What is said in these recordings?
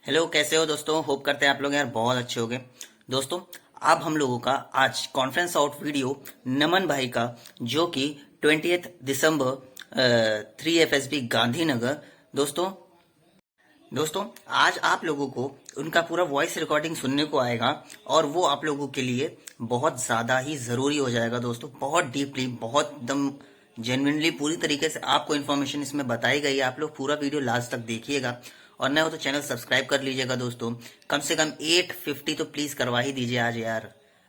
Hello, कैसे हो दोस्तों। होप करते हैं आप लोग यार बहुत अच्छे होंगे। दोस्तों, अब हम लोगों का आज कॉन्फ्रेंस आउट वीडियो नमन भाई का, जो कि 20 दिसंबर 3 FSB गांधीनगर। दोस्तों दोस्तों आज आप लोगों को उनका पूरा वॉइस रिकॉर्डिंग सुनने को आएगा, और वो आप लोगों के लिए बहुत ज़्यादा ही ज़रूरी हो जाएगा दोस्तों। बहुत डीपली, बहुत एकदम जेन्युइनली पूरी तरीके से आपको इन्फॉर्मेशन इसमें बताई गई है। आप लोग पूरा वीडियो लास्ट तक देखिएगा, और नए हो तो चैनल सब्सक्राइब कर लीजिएगा दोस्तों। कम से कम 850 तो प्लीज़ करवा ही दीजिए आज यार।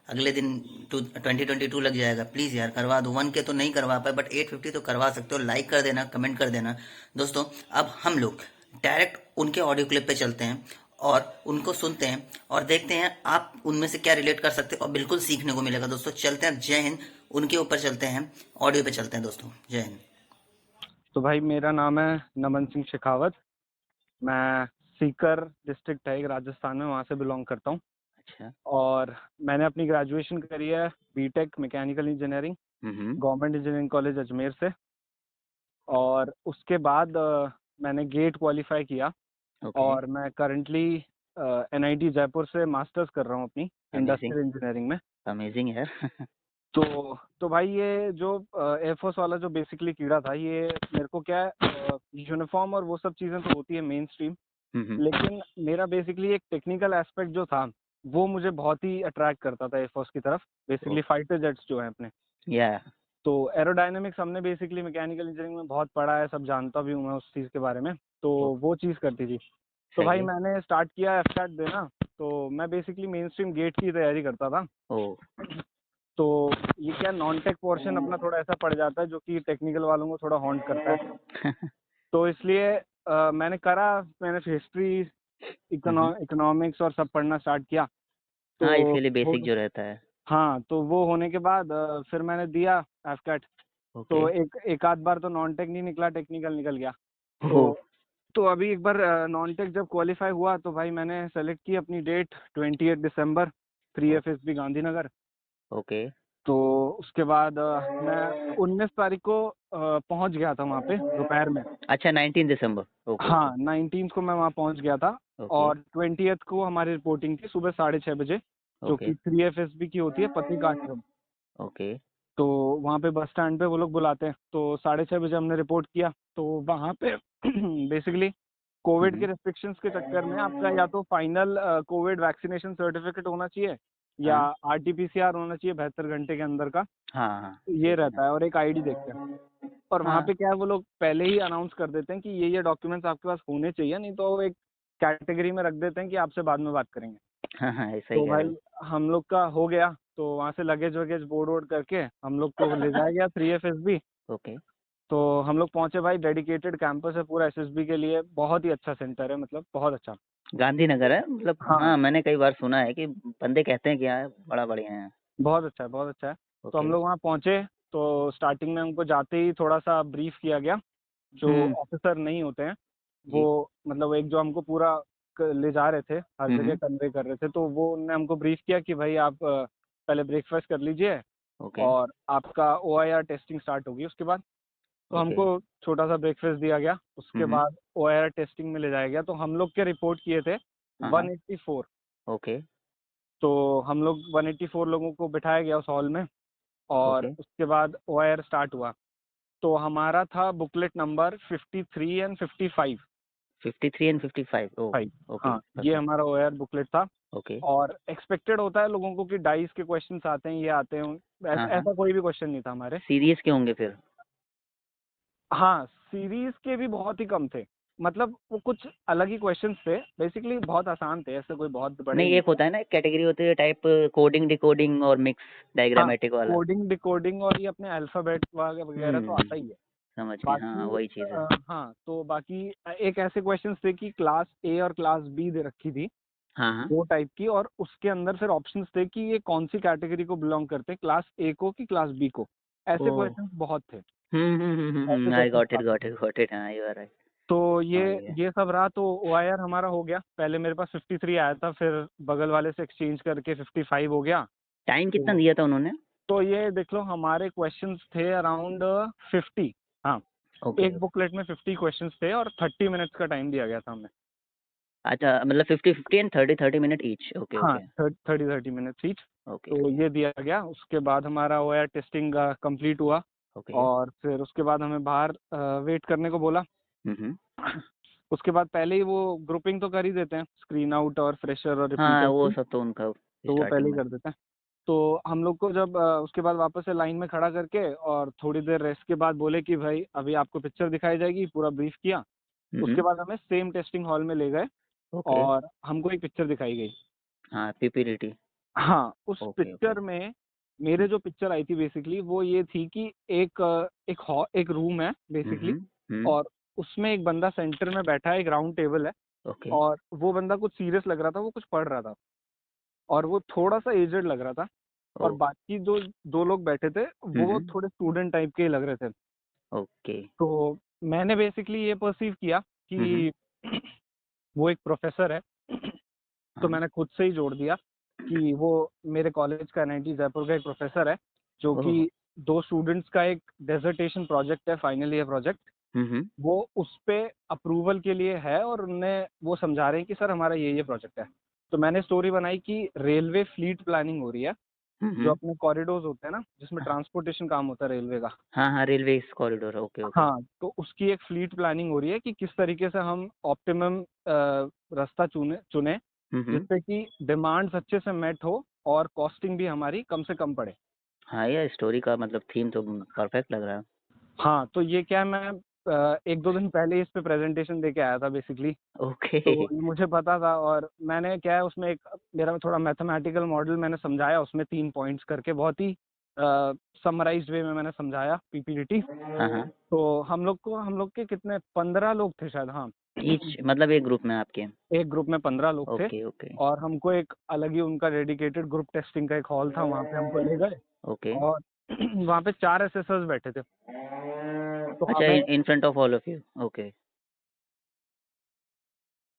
अगले दिन 2022 लग जाएगा। प्लीज़ यार करवा दो। 1K तो नहीं करवा पाए, बट 850 तो करवा सकते हो। लाइक कर देना, कमेंट कर देना दोस्तों। अब हम लोग डायरेक्ट उनके ऑडियो क्लिप पे चलते हैं और उनको सुनते हैं, और देखते हैं आप उनमें से क्या रिलेट कर सकते हैं, और बिल्कुल सीखने को मिलेगा दोस्तों। चलते हैं, जय हिंद। उनके ऊपर चलते हैं, ऑडियो पे चलते हैं दोस्तों। जय हिंद। तो भाई मेरा नाम है नमन सिंह शेखावत। मैं सीकर डिस्ट्रिक्ट है एक राजस्थान में, वहाँ से बिलोंग करता हूँ। अच्छा। और मैंने अपनी ग्रेजुएशन करी है बीटेक मैकेनिकल इंजीनियरिंग हम्म। गवर्नमेंट इंजीनियरिंग कॉलेज अजमेर से। और उसके बाद मैंने गेट क्वालिफाई किया। ओके। और मैं करंटली एनआईटी जयपुर से मास्टर्स कर रहा हूँ अपनी अमेजिंग। इंडस्ट्रियल इंजीनियरिंग में। अमेजिंग यार। तो भाई ये जो एयरफोर्स वाला जो बेसिकली कीड़ा था, ये मेरे को क्या है, यूनिफॉर्म और वो सब चीज़ें तो होती है मेन स्ट्रीम। हम्म। लेकिन मेरा बेसिकली एक टेक्निकल एस्पेक्ट जो था, वो मुझे बहुत ही अट्रैक्ट करता था एयरफोर्स की तरफ। बेसिकली फाइटर जेट्स जो हैं अपने, या। तो एरोडायनेमिक्स हमने बेसिकली मैकेनिकल इंजीनियरिंग में बहुत पढ़ा है, सब जानता भी हूँ मैं उस चीज़ के बारे में। तो वो चीज़ करती थी। तो सही भाई है। मैंने स्टार्ट किया एफकैट देना। तो मैं बेसिकली मेन स्ट्रीम गेट की तैयारी करता था। ओ। तो ये क्या, नॉन टेक पोर्शन अपना थोड़ा ऐसा पड़ जाता है जो कि टेक्निकल वालों को थोड़ा हॉन्ट करता है। तो इसलिए मैंने हिस्ट्री, इकोनॉमिक्स और सब पढ़ना स्टार्ट किया। तो हाँ, इसके लिए वो बेसिक जो रहता है। हाँ, तो वो होने के बाद फिर मैंने दिया एफकैट। ओके। तो एक आध बार तो नॉन टेक नहीं निकला, टेक्निकल निकल गया। ओह। तो अभी एक बार नॉन टेक जब क्वालिफाई हुआ, तो भाई मैंने सेलेक्ट की अपनी डेट 28 दिसंबर, 3 FSB गांधीनगर। ओके। तो उसके बाद मैं 19 तारीख को पहुंच गया था वहाँ पे दोपहर में। अच्छा, 19 दिसंबर। Okay okay. हाँ, 19 को मैं वहाँ पहुँच गया था। ओके और 20 को हमारी रिपोर्टिंग थी सुबह 6:30 बजे, जो ओके कि 3 FSB की होती है, पत्रिका आश्रम। ओके। तो वहाँ पे बस स्टैंड पे वो लोग बुलाते हैं, तो 6:30 बजे हमने रिपोर्ट किया। तो वहाँ पे बेसिकली कोविड के हम्म। रिस्ट्रिक्शंस के चक्कर में आपका या तो फाइनल कोविड वैक्सीनेशन सर्टिफिकेट होना चाहिए, या हाँ आरटीपीसीआर होना चाहिए 72 घंटे के अंदर का। हाँ हाँ। ये ठीक है ना। रहता है, और एक आईडी देखते हैं। और वहाँ हाँ पे क्या है, वो लोग पहले ही अनाउंस कर देते हैं कि ये डॉक्यूमेंट्स आपके पास होने चाहिए, नहीं तो वो एक कैटेगरी में रख देते हैं कि आपसे बाद में बात करेंगे। हाँ हाँ, ऐसा ही तो कह रहे भाई हो। हम लोग का हो गया। तो वहाँ से लगेज वगेज बोर्ड वोर्ड करके हम लोग को ले जाया गया 3 FSB। ओके। तो हम लोग पहुंचे भाई, डेडिकेटेड कैंपस है पूरा एसएसबी के लिए, बहुत ही अच्छा सेंटर है, मतलब बहुत अच्छा। गांधीनगर है मतलब, हाँ, हाँ मैंने कई बार सुना है कि बंदे कहते हैं कि हाँ बड़ा बढ़िया है। बहुत अच्छा है, बहुत अच्छा है। तो ओके। हम लोग वहाँ पहुंचे। तो स्टार्टिंग में हमको जाते ही थोड़ा सा ब्रीफ किया गया। जो हम्म। ऑफिसर नहीं होते हैं, वो जी। मतलब एक जो हमको पूरा ले जा रहे थे, हर जगह हम्म। कन्वे कर रहे थे, तो वो उनने हमको ब्रीफ किया कि भाई आप पहले ब्रेकफास्ट कर लीजिए, ओके और आपका OIR टेस्टिंग स्टार्ट होगी उसके बाद। तो ओके। हमको छोटा सा ब्रेकफास्ट दिया गया। उसके हम्म। बाद OIR टेस्टिंग में ले जाया गया। तो हम लोग के रिपोर्ट किए थे हाँ हाँ। 184। ओके तो हम लोग 184 लोगों को बिठाया गया उस हॉल में। और ओके। उसके बाद OIR स्टार्ट हुआ। तो हमारा था booklet number 53 and 55। 53 and 55। Oh. Five, okay, हाँ, ये परफेक्ट। हमारा OIR बुकलेट था। ओके। और एक्सपेक्टेड होता है लोगों को कि डाइस के क्वेश्चंस आते हैं, ये आते हैं, हाँ ऐसा हाँ। ऐसा कोई भी क्वेश्चन नहीं था हमारे। सीरियस के होंगे फिर। हाँ, सीरीज के भी बहुत ही कम थे। मतलब वो कुछ अलग ही क्वेश्चंस थे, बेसिकली बहुत आसान थे, ऐसे कोई बहुत बड़े नहीं, नहीं एक थे। होता है ना, एक कैटेगरी होती है टाइप, कोडिंग डिकोडिंग और मिक्स हाँ, डायग्रामेटिक वाला। कोडिंग डिकोडिंग और ये अपने अल्फाबेट वगैरह तो हम्म। आता ही है। समझ गए, हाँ बाकी वही चीज़ है। हाँ, तो बाकी एक ऐसे क्वेश्चंस थे कि क्लास ए और क्लास बी दे रखी थी, हाँ हाँ। दो टाइप की। और उसके अंदर फिर ऑप्शंस थे कि ये कौन सी कैटेगरी को बिलोंग करते हैं, क्लास ए को कि क्लास बी को। ऐसे ओ। क्वेश्चंस बहुत थे, ऐसे आई क्वेश्चंस गॉट इट काफी गॉट थे। इट गॉट इट, हाँ यू आर राइट। तो ये समझ गया। ये सब रहा। तो OIR हमारा हो गया। पहले मेरे पास 53 आया था, फिर बगल वाले से एक्सचेंज करके 55 हो गया। टाइम कितना तो दिया था उन्होंने। तो ये देख लो, हमारे क्वेश्चंस थे अराउंड 50। हाँ, ओके। एक बुकलेट में 50 क्वेश्चंस थे, और 30 मिनट्स का टाइम दिया गया था हमें। अच्छा, मतलब 50-50 एंड 30-30 मिनट ईच। ओके हाँ, ओके 30 मिनट्स ईच। ओके तो ये दिया गया, उसके बाद हमारा वो है टेस्टिंग कंप्लीट हुआ। ओके। और फिर उसके बाद हमें बाहर वेट करने को बोला। हम्म। उसके बाद पहले ही वो ग्रुपिंग तो कर ही देते हैं, स्क्रीन आउट और फ्रेशर और हाँ, रिपीटर्स वो की। सब तो उनका तो वो पहले स्टार्टिंग ही में। कर देते हैं। तो हम लोग को जब उसके बाद वापस से लाइन में खड़ा करके और थोड़ी देर रेस्ट के बाद बोले कि भाई अभी आपको पिक्चर दिखाई जाएगी, पूरा ब्रीफ किया। उसके हम्म। बाद हमें सेम टेस्टिंग हॉल में ले गए ओके। और हमको एक पिक्चर दिखाई गई। हाँ, पीपीडीटी। हाँ, उस ओके ओके। पिक्चर में मेरे जो पिक्चर आई थी बेसिकली वो ये थी कि एक रूम है बेसिकली। हम्म। और उसमें एक बंदा सेंटर में बैठा है, एक राउंड टेबल है। ओके। और वो बंदा कुछ सीरियस लग रहा था, वो कुछ पढ़ रहा था। और वो थोड़ा सा एजेड लग रहा था। ओ। और बाकी जो दो लोग बैठे थे वो हम्म। थोड़े स्टूडेंट टाइप के ही लग रहे थे। ओके। तो मैंने बेसिकली ये परसीव किया हम्म। कि वो एक प्रोफेसर है। तो हाँ। मैंने खुद से ही जोड़ दिया कि वो मेरे कॉलेज का एनआईटी जयपुर का एक प्रोफेसर है, जो ओह। कि दो स्टूडेंट्स का एक डेजर्टेशन प्रोजेक्ट है, फाइनल ईयर प्रोजेक्ट। हम्म। वो उस पे अप्रूवल के लिए है और उन्हें वो समझा रहे हैं कि सर हमारा ये प्रोजेक्ट है। तो मैंने स्टोरी बनाई कि रेलवे फ्लीट प्लानिंग हो रही है, जो हम्म। अपने कॉरिडोर्स होते हैं ना, जिसमें ट्रांसपोर्टेशन काम होता है रेलवे का। हाँ हाँ, रेलवे कॉरिडोर। Okay okay. हाँ, तो उसकी एक फ्लीट प्लानिंग हो रही है कि किस तरीके से हम ऑप्टिमम रास्ता चुने चुने, हम्म। जिससे कि डिमांड्स अच्छे से मेट हो और कॉस्टिंग भी हमारी कम से कम पड़े। हाँ, ये स्टोरी का मतलब थीम तो परफेक्ट लग रहा है। हाँ, तो ये क्या है, मैं 1-2 दिन पहले ही इस पे प्रेजेंटेशन दे के आया था बेसिकली। ओके। तो ये मुझे पता था और मैंने क्या है उसमें एक मेरा थोड़ा मैथमेटिकल मॉडल मैंने समझाया उसमें 3 पॉइंट्स करके, बहुत ही समराइज्ड वे में मैंने समझाया पीपीटीटी। हाँ हाँ। तो हम लोग के कितने 15 लोग थे शायद, हाँ। ईच मतलब एक ग्रुप में आपके। एक ग्रुप में 15 लोग थे। ओके ओके और हमको एक अलग ही उनका डेडिकेटेड ग्रुप टेस्टिंग का एक हॉल था, वहाँ पे हमको ले गए। ओके। और वहाँ पे 4 एसेसर्स बैठे थे। तो अच्छा, हमें इन front of all of you. Okay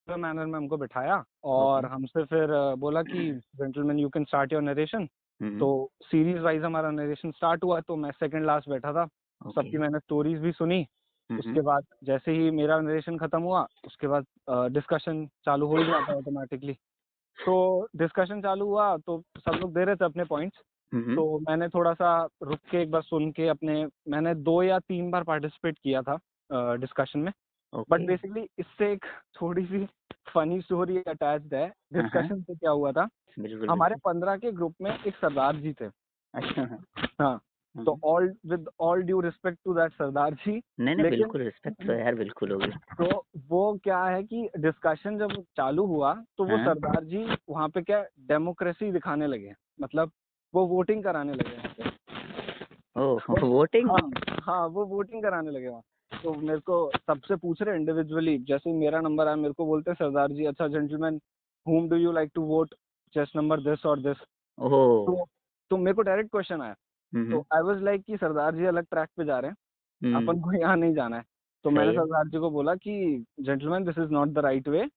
manner में हमको बिठाया ओके। और हमसे फिर बोला कि gentleman you can start your narration. Hmm. तो सीरीज वाइज हमारा नरेशन स्टार्ट हुआ, तो मैं सेकंड लास्ट बैठा था। ओके। सबकी मैंने स्टोरीज भी सुनी। हम्म। उसके बाद जैसे ही मेरा नरेशन खत्म हुआ, उसके बाद डिस्कशन चालू हो ही जाता है ऑटोमेटिकली। तो डिस्कशन चालू हुआ तो सब लोग दे रहे थे अपने पॉइंट्स। हम्म। तो मैंने थोड़ा सा रुक के एक बार सुन के अपने, मैंने 2 या 3 बार पार्टिसिपेट किया था डिस्कशन में। But okay. बेसिकली इससे एक थोड़ी सी फनी स्टोरी अटैच्ड है। हाँ हाँ, डिस्कशन से क्या हुआ था, बिल्कुल हमारे बिल्कुल। 15 के ग्रुप में एक सरदार जी थे। अच्छा। हाँ। तो all with all due respect to that sardar ji. नहीं नहीं, लेकिन बिल्कुल रिस्पेक्ट तो यार बिल्कुल होगी। तो वो क्या है कि डिस्कशन जब चालू हुआ तो वो हाँ। सरदार जी वहाँ पे क्या डेमोक्रेसी दिखाने लगे, मतलब वो वोटिंग कराने लगे वहाँ पे। ओह, तो वोटिंग। हाँ, हाँ वो वोटिंग कराने लगे वहाँ। तो मेरे को सबसे पूछ रहे इंडिविजुअली, जैसे ही मेरा नंबर आया मेरे को बोलते हैं सरदार जी, अच्छा gentleman, whom do you like to vote, chest number this और दिस। ओह। तो मेरे को डायरेक्ट क्वेश्चन आया। तो हम्म। आई वाज लाइक कि सरदार जी अलग ट्रैक पे जा रहे हैं, हम्म। अपन को यहाँ नहीं जाना है। तो मैंने सही है। सरदार जी को बोला कि gentleman this is not the right way,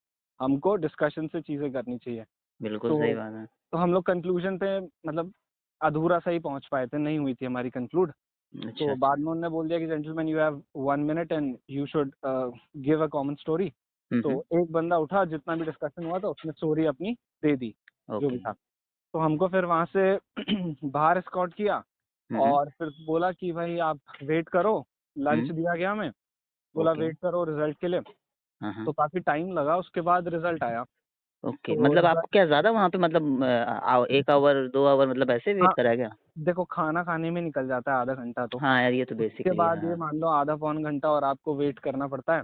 हमको डिस्कशन से चीजें करनी चाहिए। बिल्कुल सही तो बात है। तो हम लोग कंक्लूजन पे मतलब अधूरा सा ही पहुंच पाए थे, नहीं हुई थी हमारी कंक्लूड। अच्छा तो अच्छा। बाद में उन्होंने बोल दिया कि gentleman you have 1 minute and you should give a common story. तो हम्म। एक बंदा उठा, जितना भी डिस्कशन हुआ था उसने स्टोरी अपनी दे दी, जो भी ओके। था। तो हमको फिर वहां से बाहर एस्कॉर्ट किया। हम्म। और फिर बोला कि भाई आप वेट करो, लंच हम्म। दिया गया हमें। बोला ओके। वेट करो रिजल्ट के लिए। हाँ हाँ। तो काफी टाइम लगा, उसके बाद रिजल्ट आया। ओके, तो मतलब रिजल्ट, आपको क्या ज्यादा वहाँ पे मतलब 1 आवर 2 आवर मतलब ऐसे वेट हाँ करा क्या? देखो खाना खाने में निकल जाता है आधा घंटा, तो हाँ यार, ये तो उसके बेसिकली बाद ये हाँ। मान लो आधा पौन घंटा और आपको वेट करना पड़ता है।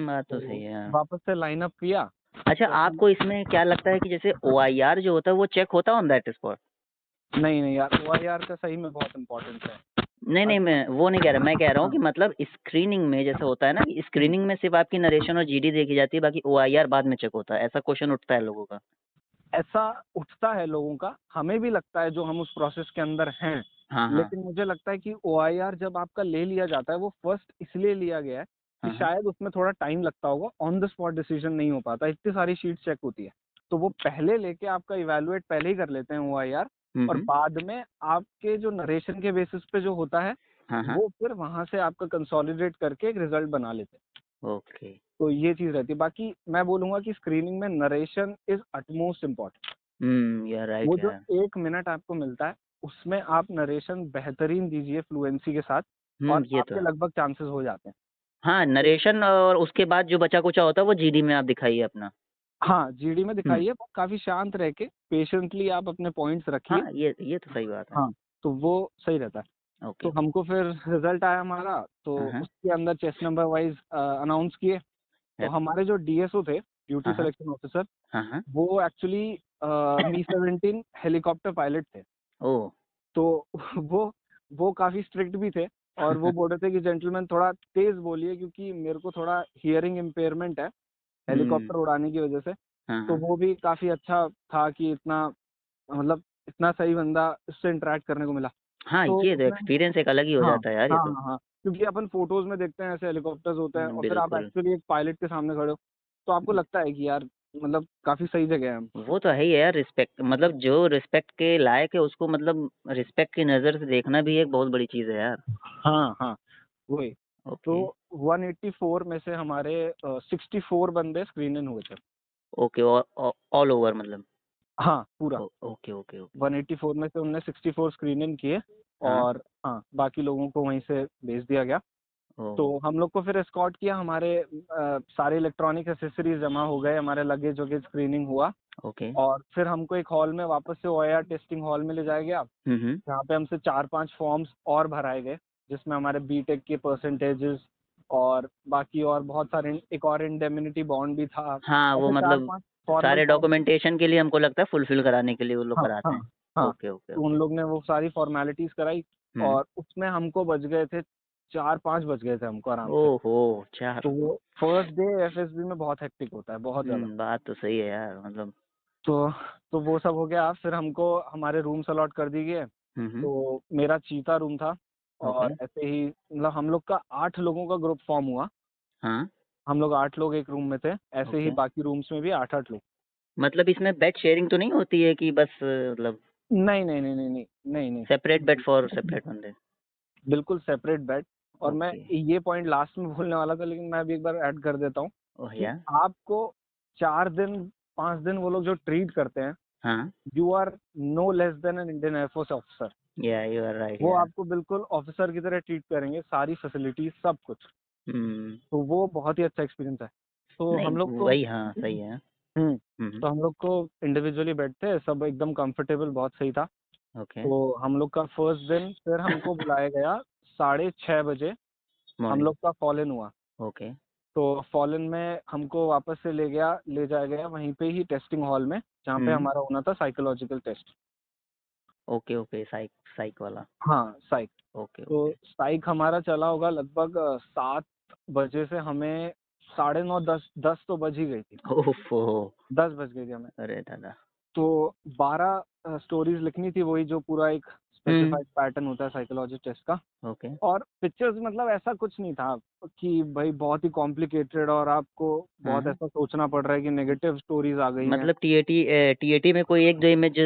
बात तो तो सही है हाँ। वापस से लाइनअप किया। अच्छा, तो आपको इसमें क्या लगता है कि जैसे OIR जो होता है वो चेक होता ऑन दैट स्पॉट? नहीं नहीं यार, OIR का सही में बहुत इम्पोर्टेंस है। नहीं नहीं, मैं वो नहीं कह रहा, मैं कह रहा हूँ कि हाँ, मतलब स्क्रीनिंग में जैसे होता है ना कि स्क्रीनिंग में सिर्फ आपकी नरेशन और GD देखी जाती है, बाकी OIR बाद में चेक होता है, ऐसा क्वेश्चन उठता है लोगों का। ऐसा उठता है लोगों का, हमें भी लगता है जो हम उस प्रोसेस के अंदर हैं। हाँ हाँ लेकिन मुझे लगता है कि OIR जब आपका ले लिया जाता है वो फर्स्ट इसलिए लिया गया है कि हाँ हाँ। शायद उसमें थोड़ा टाइम लगता होगा, ऑन द स्पॉट डिसीजन नहीं हो पाता, इतनी सारी शीट चेक होती है। तो वो पहले लेके आपका इवेलुएट पहले ही कर लेते हैं OIR। और हम्म। बाद में आपके जो नरेशन के बेसिस पे जो होता है हाँ हाँ। वो फिर वहां से आपका कंसोलिडेट करके एक रिजल्ट बना लेते हैं। ओके। तो ये चीज रहती है। बाकी मैं बोलूंगा कि स्क्रीनिंग में narration is utmost important. You are right वो जो यार। 1 मिनट आपको मिलता है उसमें आप नरेशन बेहतरीन दीजिए फ्लुएंसी के साथ, और ये तो आपके है। लगभग चांसेस हो जाते हैं। हाँ, नरेशन और उसके बाद जो बचा कुचा होता है वो जीडी में आप दिखाइए अपना। हाँ, जीडी में हम्म। दिखाइए, काफी शांत रह के पेशेंटली आप अपने पॉइंट्स रखिए। हाँ, ये तो सही बात है। हाँ, तो वो सही रहता है। ओके। तो हमको फिर रिजल्ट आया हमारा, तो हाँ हाँ उसके अंदर चेस्ट नंबर वाइज अनाउंस किए। तो है- हमारे जो डीएसओ थे, ड्यूटी हाँ हाँ सिलेक्शन ऑफिसर, हाँ हाँ। वो एक्चुअली मी-17 हेलीकॉप्टर पायलट थे। ओ। तो वो काफी स्ट्रिक्ट भी थे, और वो बोल रहे थे कि जेंटलमैन थोड़ा तेज बोलिए, क्योंकि मेरे को थोड़ा हियरिंग इम्पेयरमेंट है हम्म। हेलीकॉप्टर उड़ाने की वजह से। हाँ तो हाँ वो भी काफी अच्छा था कि इतना, मतलब इतना सही बंदा इससे इंटरेक्ट करने को मिला। हाँ, तो ये तो उसमें, एक्सपीरियंस एक अलग ही हो हाँ जाता है यार, ये हाँ तो। हाँ हाँ, क्योंकि अपन फोटोज में देखते हैं ऐसे हेलीकॉप्टर्स होते हैं, और फिर आप बिल्कुल। एक्चुअली एक पायलट के सामने खड़े हो, तो आपको लगता है कि यार मतलब काफी सही जगह है हम। वो तो है ही है यार, रिस्पेक्ट मतलब जो रिस्पेक्ट के लायक है उसको मतलब रिस्पेक्ट की नज़र से देखना भी एक बहुत बड़ी चीज़ है यार। हाँ हाँ, वही। तो ओके 184 में से हमारे 64 बंदे स्क्रीन इन हुए थे। ओके। ऑल ओवर मतलब। हाँ, पूरा ओके ओके ओके। 184 में से उनने 64 स्क्रीन इन किए, हाँ। और हाँ, बाकी लोगों को वहीं से भेज दिया गया। ओ। तो हम लोग को फिर एस्कॉर्ट किया, हमारे सारे इलेक्ट्रॉनिक एसेसरीज जमा हो गए, हमारे लगेज वगेज स्क्रीनिंग हुआ, ओके। और फिर हमको एक हॉल में वापस से ओआईआर टेस्टिंग हॉल में ले जाया गया, हम्म। जहाँ पे हमसे 4-5 फॉर्म्स और भराए गए, जिसमें हमारे बीटेक के परसेंटेजेस और बाकी और बहुत सारे, एक और इंडेमनिटी बॉन्ड भी था। हाँ, वो ऐसे चार मतलब पांच फॉर्मल सारे फॉर्म। डॉक्यूमेंटेशन के लिए हमको लगता है फुलफिल कराने के लिए वो लोग हाँ कराते हाँ हैं। हाँ, ओके ओके तो उन ओके। लोग ने वो सारी फॉर्मेलिटीज कराई, हम्म। और उसमें हमको बच गए थे 4-5 बज गए थे हमको आराम से। ओहो। चार। तो वो फर्स्ट डे एफएसबी में बहुत हेक्टिक होता है, बहुत ज्यादा। बात तो सही है यार मतलब। तो तो वो सब हो गया, फिर हमको हमारे रूम्स अलॉट कर दिए गए। हम्म। तो मेरा चीता रूम था, ओके। और ऐसे ही मतलब हम लोग का 8 लोगों का ग्रुप फॉर्म हुआ। हाँ। हम लोग 8 लोग एक रूम में थे, ऐसे ही ओके। बाकी रूम्स में भी 8-8 लोग। मतलब इसमें बेड शेयरिंग तो नहीं होती है कि बस मतलब नहीं नहीं नहीं नहीं नहीं नहीं सेपरेट बेड फॉर नहीं, सेपरेट बंदे। बिल्कुल सेपरेट बेड। और मैं ओके। ये पॉइंट लास्ट में बोलने वाला था, लेकिन मैं अभी एक बार ऐड कर देता हूँ ओह कि या। आपको 4 दिन 5 दिन वो लोग जो ट्रीट करते हैं, हाँ। You are no less than an Indian air force officer. या यू आर राइट वो यार। आपको बिल्कुल ऑफिसर की तरह ट्रीट करेंगे, सारी फैसिलिटीज सब कुछ। हम्म। तो वो बहुत ही अच्छा एक्सपीरियंस है। तो हम लोग नहीं को वही, हाँ सही है। हम्म हम्म। तो हम लोग को इंडिविजुअली बेड थे, सब एकदम कंफर्टेबल, बहुत सही था। ओके। तो हम लोग का फर्स्ट दिन फिर हमको बुलाया गया 6:30 बजे, हम मॉर्निंग। लोग का फॉल इन हुआ। ओके तो फॉल इन में हमको वापस से ले जाया गया वहीं पे ही टेस्टिंग हॉल में, जहाँ पे हम्म। हमारा होना था साइकोलॉजिकल टेस्ट। ओके ओके, साइक साइक वाला। हाँ, साइक। ओके तो ओके। साइक हमारा चला होगा लगभग 7 बजे से, हमें 9:30 10 तो बज ही गई थी। ओफो। 10 बज गई थी हमें। अरे दादा। तो 12 स्टोरीज लिखनी थी, वही जो पूरा एक हम्म। स्पेसिफाइड पैटर्न होता है साइकोलॉजी टेस्ट का। ओके। और पिक्चर्स मतलब ऐसा कुछ नहीं था कि भाई बहुत ही कॉम्प्लिकेटेड और आपको हाँ बहुत हाँ। ऐसा सोचना पड़ रहा है कि नेगेटिव स्टोरीज आ गई हैं। मतलब टीएटी में कोई एक दो इमेज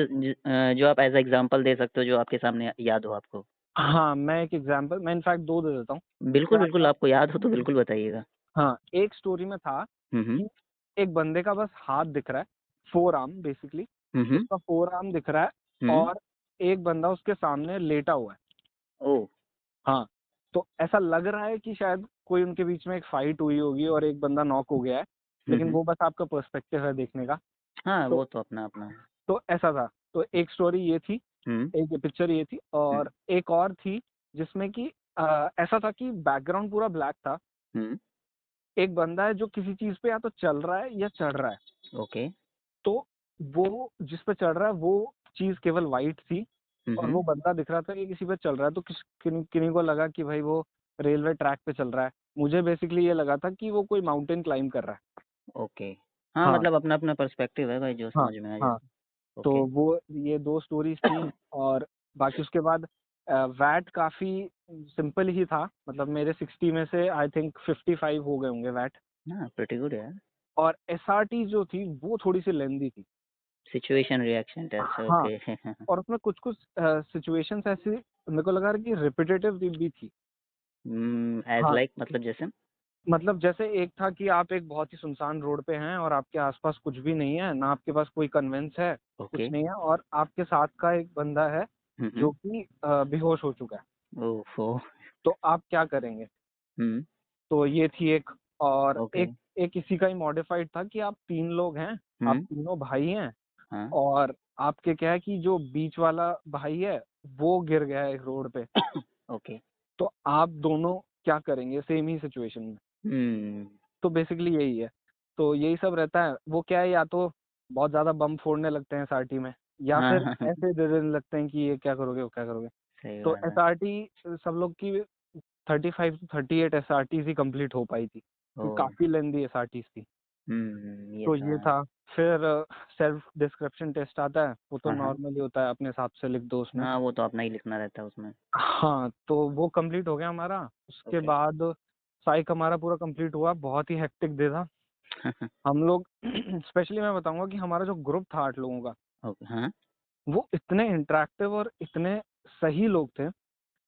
जो आप एज एग्जांपल दे सकते हो जो आपके सामने याद हो आपको। हाँ, मैं एक एग्जांपल, मैं इनफैक्ट 2 दे देता हूँ। बिल्कुल क्या बिल्कुल, था, आपको याद हो तो बिल्कुल बताइएगा। हाँ, एक स्टोरी में था हम्म। कि एक बंदे का बस हाथ दिख रहा है, फोर आर्म बेसिकली, हम्म। उसका फोर आर्म दिख रहा है, हम्म। और एक बंदा उसके सामने लेटा हुआ है। ओ। हाँ, तो ऐसा लग रहा है कि शायद कोई उनके बीच में एक फाइट हुई होगी और एक बंदा नॉक हो गया है, लेकिन हम्म। वो बस आपका पर्सपेक्टिव है देखने का। हाँ, तो वो तो अपना अपना है। तो ऐसा था। तो एक स्टोरी ये थी, हम्म। एक पिक्चर ये थी, हम्म। और एक और थी जिसमें कि ऐसा था कि बैकग्राउंड पूरा ब्लैक था। हम्म। एक बंदा है जो किसी चीज पे या तो चल रहा है या चढ़ रहा है। ओके। तो वो जिस पे चढ़ रहा है वो चीज केवल वाइट थी, और हम्म। वो बंदा दिख रहा था कि किसी पे चल रहा है। तो किन्हीं को लगा कि भाई वो रेलवे ट्रैक पे चल रहा है। मुझे बेसिकली ये लगा था कि वो कोई माउंटेन क्लाइंब कर रहा है। ओके। हाँ, हाँ मतलब अपना अपना पर्सपेक्टिव है भाई, जो हाँ समझ में आ जाए। हाँ, तो ओके। वो ये 2 स्टोरीज थी। और बाकी उसके बाद वैट काफी सिंपल ही था, मतलब मेरे 60 में से आई थिंक 55 हो गए होंगे वैट। हाँ, प्रीटी गुड यार। और एसआरटी जो थी वो थोड़ी सी लेंदी थी। Situation reaction test. हाँ, ओके। और उसमें कुछ कुछ सिचुएशंस ऐसी मेरे को लगा कि रिपीटेटिव भी थी। एज हाँ, लाइक मतलब जैसे। मतलब जैसे एक था कि आप एक बहुत ही सुनसान रोड पे हैं और आपके आसपास कुछ भी नहीं है, ना आपके पास कोई कन्वेंस है, ओके। कुछ नहीं है, और आपके साथ का एक बंदा है जो कि बेहोश हो चुका है, ओफो! तो आप क्या करेंगे? हुँ, तो ये थी एक। और ओके। एक एक इसी का ही मॉडिफाइड था कि आप 3 लोग हैं, आप हुँ, तीनों भाई हैं, हाँ। और आपके क्या है कि जो बीच वाला भाई है, वो गिर गया है रोड पे, ओके। तो आप दोनों क्या करेंगे सेम ही सिचुएशन में? हुँ। तो बेसिकली यही है। तो यही सब रहता है। वो क्या है, या तो बहुत ज़्यादा बम फोड़ने लगते हैं एसआरटी में, या हाँ, फिर हाँ, हाँ, ऐसे दे देने लगते हैं कि ये क्या करोगे, वो क्या करोगे। सही तो बात है। एसआरटी सब लोग की 35 टू 38 एसआरटीज़ ही कंप्लीट हो पाई थी। तो ओह! काफ़ी लेंदी एसआरटीज़ थी। हुँ, ये तो तो ये है। था। फिर सेल्फ डिस्क्रिप्शन टेस्ट आता है, वो तो हाँ, हाँ। नॉर्मली होता है, अपने हिसाब से लिख दो उसमें। हाँ, वो तो अपना ही लिखना रहता है उसमें। हाँ, तो वो कंप्लीट हो गया हमारा। उसके ओके। बाद साइक हमारा पूरा कंप्लीट हुआ, बहुत ही हेक्टिक डे था। हम लोग स्पेशली मैं बताऊँगा कि हमारा जो ग्रुप था 8 लोगों का, ओके, हाँ। वो इतने इंटरैक्टिव और इतने सही लोग थे